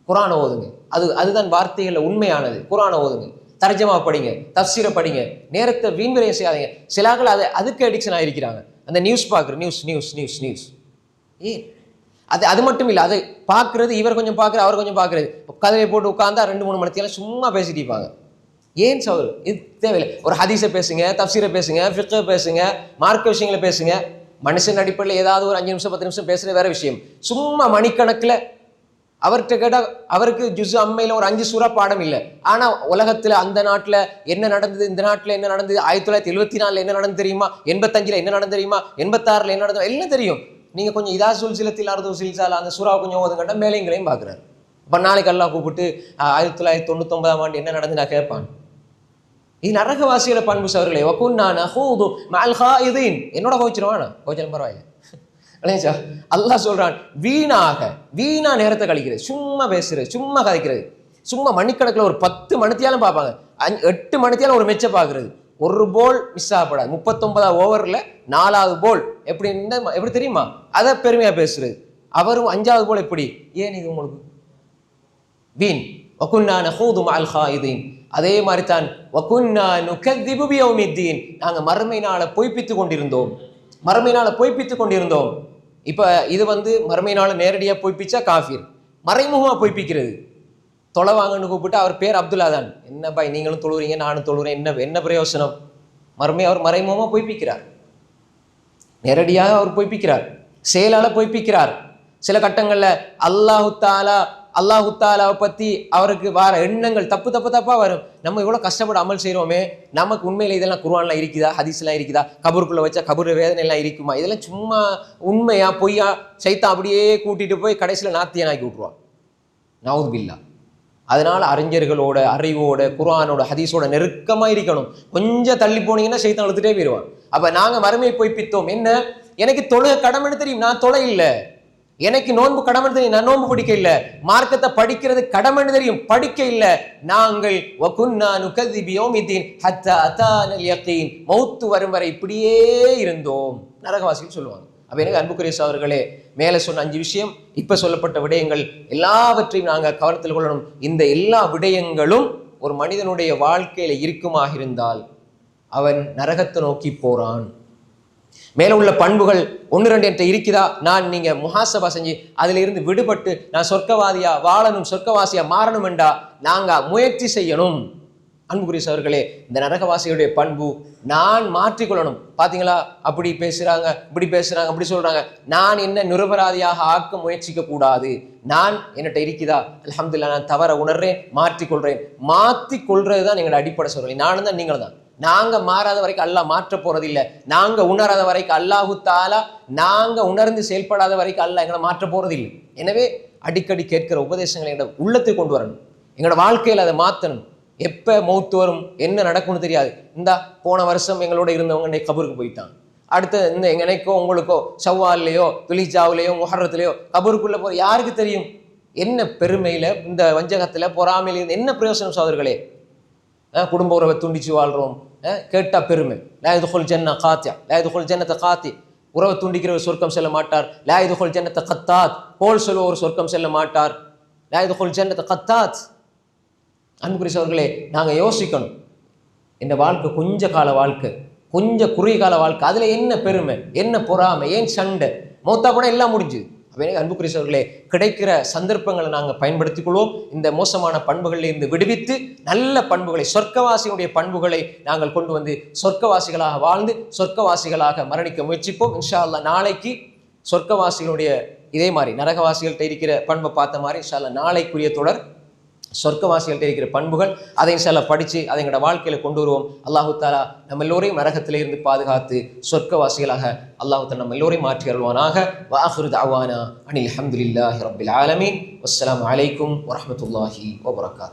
குர்ஆனை ஓதுங்க, அதுதான் வார்த்தைகளில் உண்மையானது. குர்ஆனை ஓதுங்க, தர்ஜமா படிங்க, தஃப்சீரை படிங்க, நேரத்தை வீண்விரயம் செய்யாதீங்க. சிலாக்கள் அதுக்கு அடிக்ஷன் ஆகிருக்கிறாங்க. அந்த நியூஸ் பார்க்குற நியூஸ் அது மட்டும் இல்லை, அதை பார்க்குறது, இவர் கொஞ்சம் பார்க்குறது, அவர் கொஞ்சம் பார்க்குறது, கதவை போட்டு உட்காந்தா 2-3 மணித்தியாலும் சும்மா பேசிட்டு இருப்பாங்க. ஏன் சகோதரர், இது தேவையில்லை. ஒரு ஹதீஸை பேசுங்க, தஃப்சீரை பேசுங்க, ஃபிக்ஹ் பேசுங்க, மார்க்க விஷயங்களை பேசுங்க. மனுஷன் அடிப்படையில் ஏதாவது ஒரு 5 நிமிஷம் 10 நிமிஷம் பேசுறது வேற விஷயம். சும்மா மணிக்கணக்கில் அவர்கிட்ட கேட்டால் அவருக்கு ஜுஸ் அம்மையில் ஒரு 5 சூறா பாடம் இல்லை. ஆனால் உலகத்தில் அந்த நாட்டில் என்ன நடந்தது, இந்த நாட்டில் என்ன நடந்தது, 1974 என்ன நடந்து தெரியுமா, 85 என்ன நடந்து தெரியுமா, 86 என்ன நடந்தது எல்லாம் தெரியும். நீங்கள் கொஞ்சம் இதா சுல்சிலத்தில் அறுது சில்சால அந்த சூறாவை கொஞ்சம் ஓதுங்கண்டா மேலைங்களையும் பார்க்குறாரு. இப்போ நாளைக்கு எல்லாம் கூப்பிட்டு 1999 என்ன நடந்து நான் கேட்பான். இது நரகவாசியோட பண்பு சவர்களே. வகுன்னா நஹூது மஅல் ஹாயிதீன், என்னோட கோச்சிருவானா, கோச்சலும் பரவாயில்லை. அல்லாஹ் சொல்றான், வீணா நேரத்தை கழிக்கிறது, சும்மா பேசுறது, சும்மா கதைக்கிறது, சும்மா மணிக்கணக்கில் ஒரு 10 மணித்தியாலும் பார்ப்பாங்க, 8 மணித்தியாலும் ஒரு மெச்சை பார்க்கறது, ஒரு போல் மிஸ் ஆகப்படாது. 39வது ஓவரில் 4வது போல் எப்படி தெரியுமா? அதை பெருமையாக பேசுறது. அவரும் 5வது போல் எப்படி? ஏன் இது உங்களுக்கு வீண். வகுன்னா நஹூது மஅல் ஹாயிதீன். அதே மாதிரி தான் வகுன்னா நுகذிபு பியௌமித்தீன். நாங்கள் மறுமை நாளை பொய்ப்பித்துக் கொண்டிருந்தோம். இப்போ இது மறுமை நாளை நேரடியாக பொய்ப்பிச்சா காஃபிர். மறைமுகமாக பொய்ப்பிக்கிறது. தொலை வாங்கன்னு கூப்பிட்டு அவர் பேர் அப்துல்லா தான். என்ன பாய் நீங்களும் தொழுறீங்க நானும் தொழுறேன், என்ன பிரயோசனம்? அவர் மறைமுகமாக பொய்ப்பிக்கிறார். நேரடியாக அவர் பொய்ப்பிக்கிறார், செயலால் பொய்ப்பிக்கிறார். சில கட்டங்களில் அல்லாஹு தாலாவை பற்றி அவருக்கு வர எண்ணங்கள் தப்பா வரும். நம்ம இவ்வளோ கஷ்டப்பட்டு அமல் செய்கிறோமே, நமக்கு உண்மையில் இதெல்லாம் குர்ஆன்லாம் இருக்குதா, ஹதீஸ்லாம் இருக்குதா, கபருக்குள்ளே வச்சா கபர் வேதனை எல்லாம் இருக்குமா, இதெல்லாம் சும்மா உண்மையா பொய்யா? சைத்தான் அப்படியே கூட்டிகிட்டு போய் கடைசியில் நாத்தியனாக்கி விட்ருவான். நவுது பில்லா. அதனால் அறிஞர்களோட அறிவோட குர்ஆனோட ஹதீஸோட நெருக்கமாக இருக்கணும். கொஞ்சம் தள்ளி போனீங்கன்னா சைத்தான் எடுத்துகிட்டே போயிடுவான். அப்போ நாங்கள் மறுமையை பொய்ப்பித்தோம். என்ன? எனக்கு தொழுக கடமைன்னு தெரியும், நான் தொலை இல்லை. எனக்கு நோன்பு கடமைன்னு தெரியும், நான் நோன்பு படிக்க இல்லை. மார்க்கத்தை படிக்கிறது கடமைன்னு தெரியும், படிக்க இல்லை. நாங்கள் வகுன்னா நுகذிபு பியௌமித்தீன் ஹத்தா அதானல் யகீன். மௌத்து வரும் வரை இப்படியே இருந்தோம் நரகவாசிகள் சொல்லுவாங்க. அப்போ எனக்கு அன்புக்குரிய சகோதரர்களே, மேலே சொன்ன 5 விஷயம், இப்போ சொல்லப்பட்ட விடயங்கள் எல்லாவற்றையும் நாங்கள் கவனத்தில் கொள்ளணும். இந்த எல்லா விடயங்களும் ஒரு மனிதனுடைய வாழ்க்கையில இருக்குமாக இருந்தால் அவன் நரகத்தை நோக்கி போறான். மேல உள்ள பண்புகள் 1-2 என்கிட்ட இருக்குதா, நீங்க முஹாசபா செஞ்சு அதுல இருந்து விடுபட்டு நான் சொர்க்கவாதியா வாழணும், சொர்க்கவாசியா மாறணும் என்றா நாங்க முயற்சி செய்யணும். அன்புக்குரிய சகோதரர்களே, இந்த நரகவாசியுடைய பண்பு நான் மாற்றிக்கொள்ளணும். பாத்தீங்களா, அப்படி பேசுறாங்க, இப்படி பேசுறாங்க, அப்படி சொல்றாங்க. நான் என்ன நிரபராதியாக ஆக்க முயற்சிக்க கூடாது. நான் என்னட்ட இருக்குதா, அல்ஹம்துலில்லாஹ், நான் தவற உணர்றேன், மாற்றிக்கொள்றேன். மாற்றிக்கொள்றது தான் எங்களோட அடிப்படை சகோதரர்களே. நானும் தான் நீங்களும் தான். நாங்க மாறாத வரைக்கும் அல்லாஹ் மாற்ற போறது இல்லை. நாங்க உணராத வரைக்கும் அல்லாஹு தாலா, நாங்க உணர்ந்து செயல்படாத வரைக்கும் அல்லாஹ் எங்களை மாற்ற போறது இல்லை. எனவே அடிக்கடி கேட்கிற உபதேசங்களை எங்களோட உள்ளத்தை கொண்டு வரணும், எங்களோட வாழ்க்கையில் அதை மாற்றணும். எப்போ மௌத்து வரும், என்ன நடக்கும்னு தெரியாது. போன வருஷம் எங்களோட இருந்தவங்க கபருக்கு போயிட்டாங்க. அடுத்து எனக்கோ உங்களுக்கோ ஷவ்வால்லையோ துலிஜாவிலையோ முஹர்ரத்திலையோ கபருக்குள்ள போற யாருக்கு தெரியும்? என்ன பெருமையில, இந்த வஞ்சகத்துல, பொறாமையில இருந்து என்ன பிரயோசனம் சகோதரர்களே? குடும்ப உறவை துண்டிச்சு வாழ்றோம், கேட்டா பெருமை. லா யதுகுல் ஜன்ன காத்தியா, லா யதுகுல் ஜன்னத காத்தி. உறவை துண்டிக்கிறவர் சொர்க்கம் செல்ல மாட்டார். லா யதுகுல் ஜன்னத கத்தாத். கோல் சொல்லுவோர் சொர்க்கம் செல்ல மாட்டார். லா யதுகுல் ஜன்னத கத்தாத். அன்புக்குரிய சகோதரர்களே, நாங்கள் யோசிக்கணும். இந்த வாழ்க்கை கொஞ்ச கால வாழ்க்கை, கொஞ்சம் குறுகிய கால வாழ்க்கை. அதுல என்ன பெருமை, என்ன பொறாமை, ஏன் சண்டை? மௌத்தா போனால் எல்லாம் முடிஞ்சு. அப்போ எனக்கு அன்புக்குரிய சகோதரர்களே, கிடைக்கிற சந்தர்ப்பங்களை நாங்கள் பயன்படுத்திக் கொள்வோம். இந்த மோசமான பண்புகளில் இருந்து விடுவித்து நல்ல பண்புகளை, சொர்க்கவாசியுடைய பண்புகளை நாங்கள் கொண்டு வந்து சொர்க்கவாசிகளாக வாழ்ந்து சொர்க்கவாசிகளாக மரணிக்க முயற்சிப்போம். இன்ஷா அல்லாஹ் நாளைக்கு சொர்க்கவாசிகளுடைய இதே மாதிரி நரகவாசிகள்கிட்ட இருக்கிற பண்பை பார்த்த மாதிரி இன்ஷா அல்லாஹ் நாளைக்குரிய தொடர் சொர்க்கவாசிகள்கிட்ட இருக்கிற பண்புகள், அதை இன்ஷா அல்லாஹ் படித்து அதை எங்களோட வாழ்க்கையில் கொண்டு வருவோம். அல்லாஹு தாலா நம்ம எல்லோரையும் நரகத்திலே இருந்து பாதுகாத்து சொர்க்கவாசிகளாக அல்லாஹு தாலா நம்ம எல்லோரையும் மாற்றி அருள்வானாக. வ ஆகிரு தஅவானா அனில் ஹம்துலில்லாஹி ரப்பில் ஆலமீன். வஸ்ஸலாமு அலைக்கும் வரஹ்மத்துல்லாஹி வபரகாத்துஹு.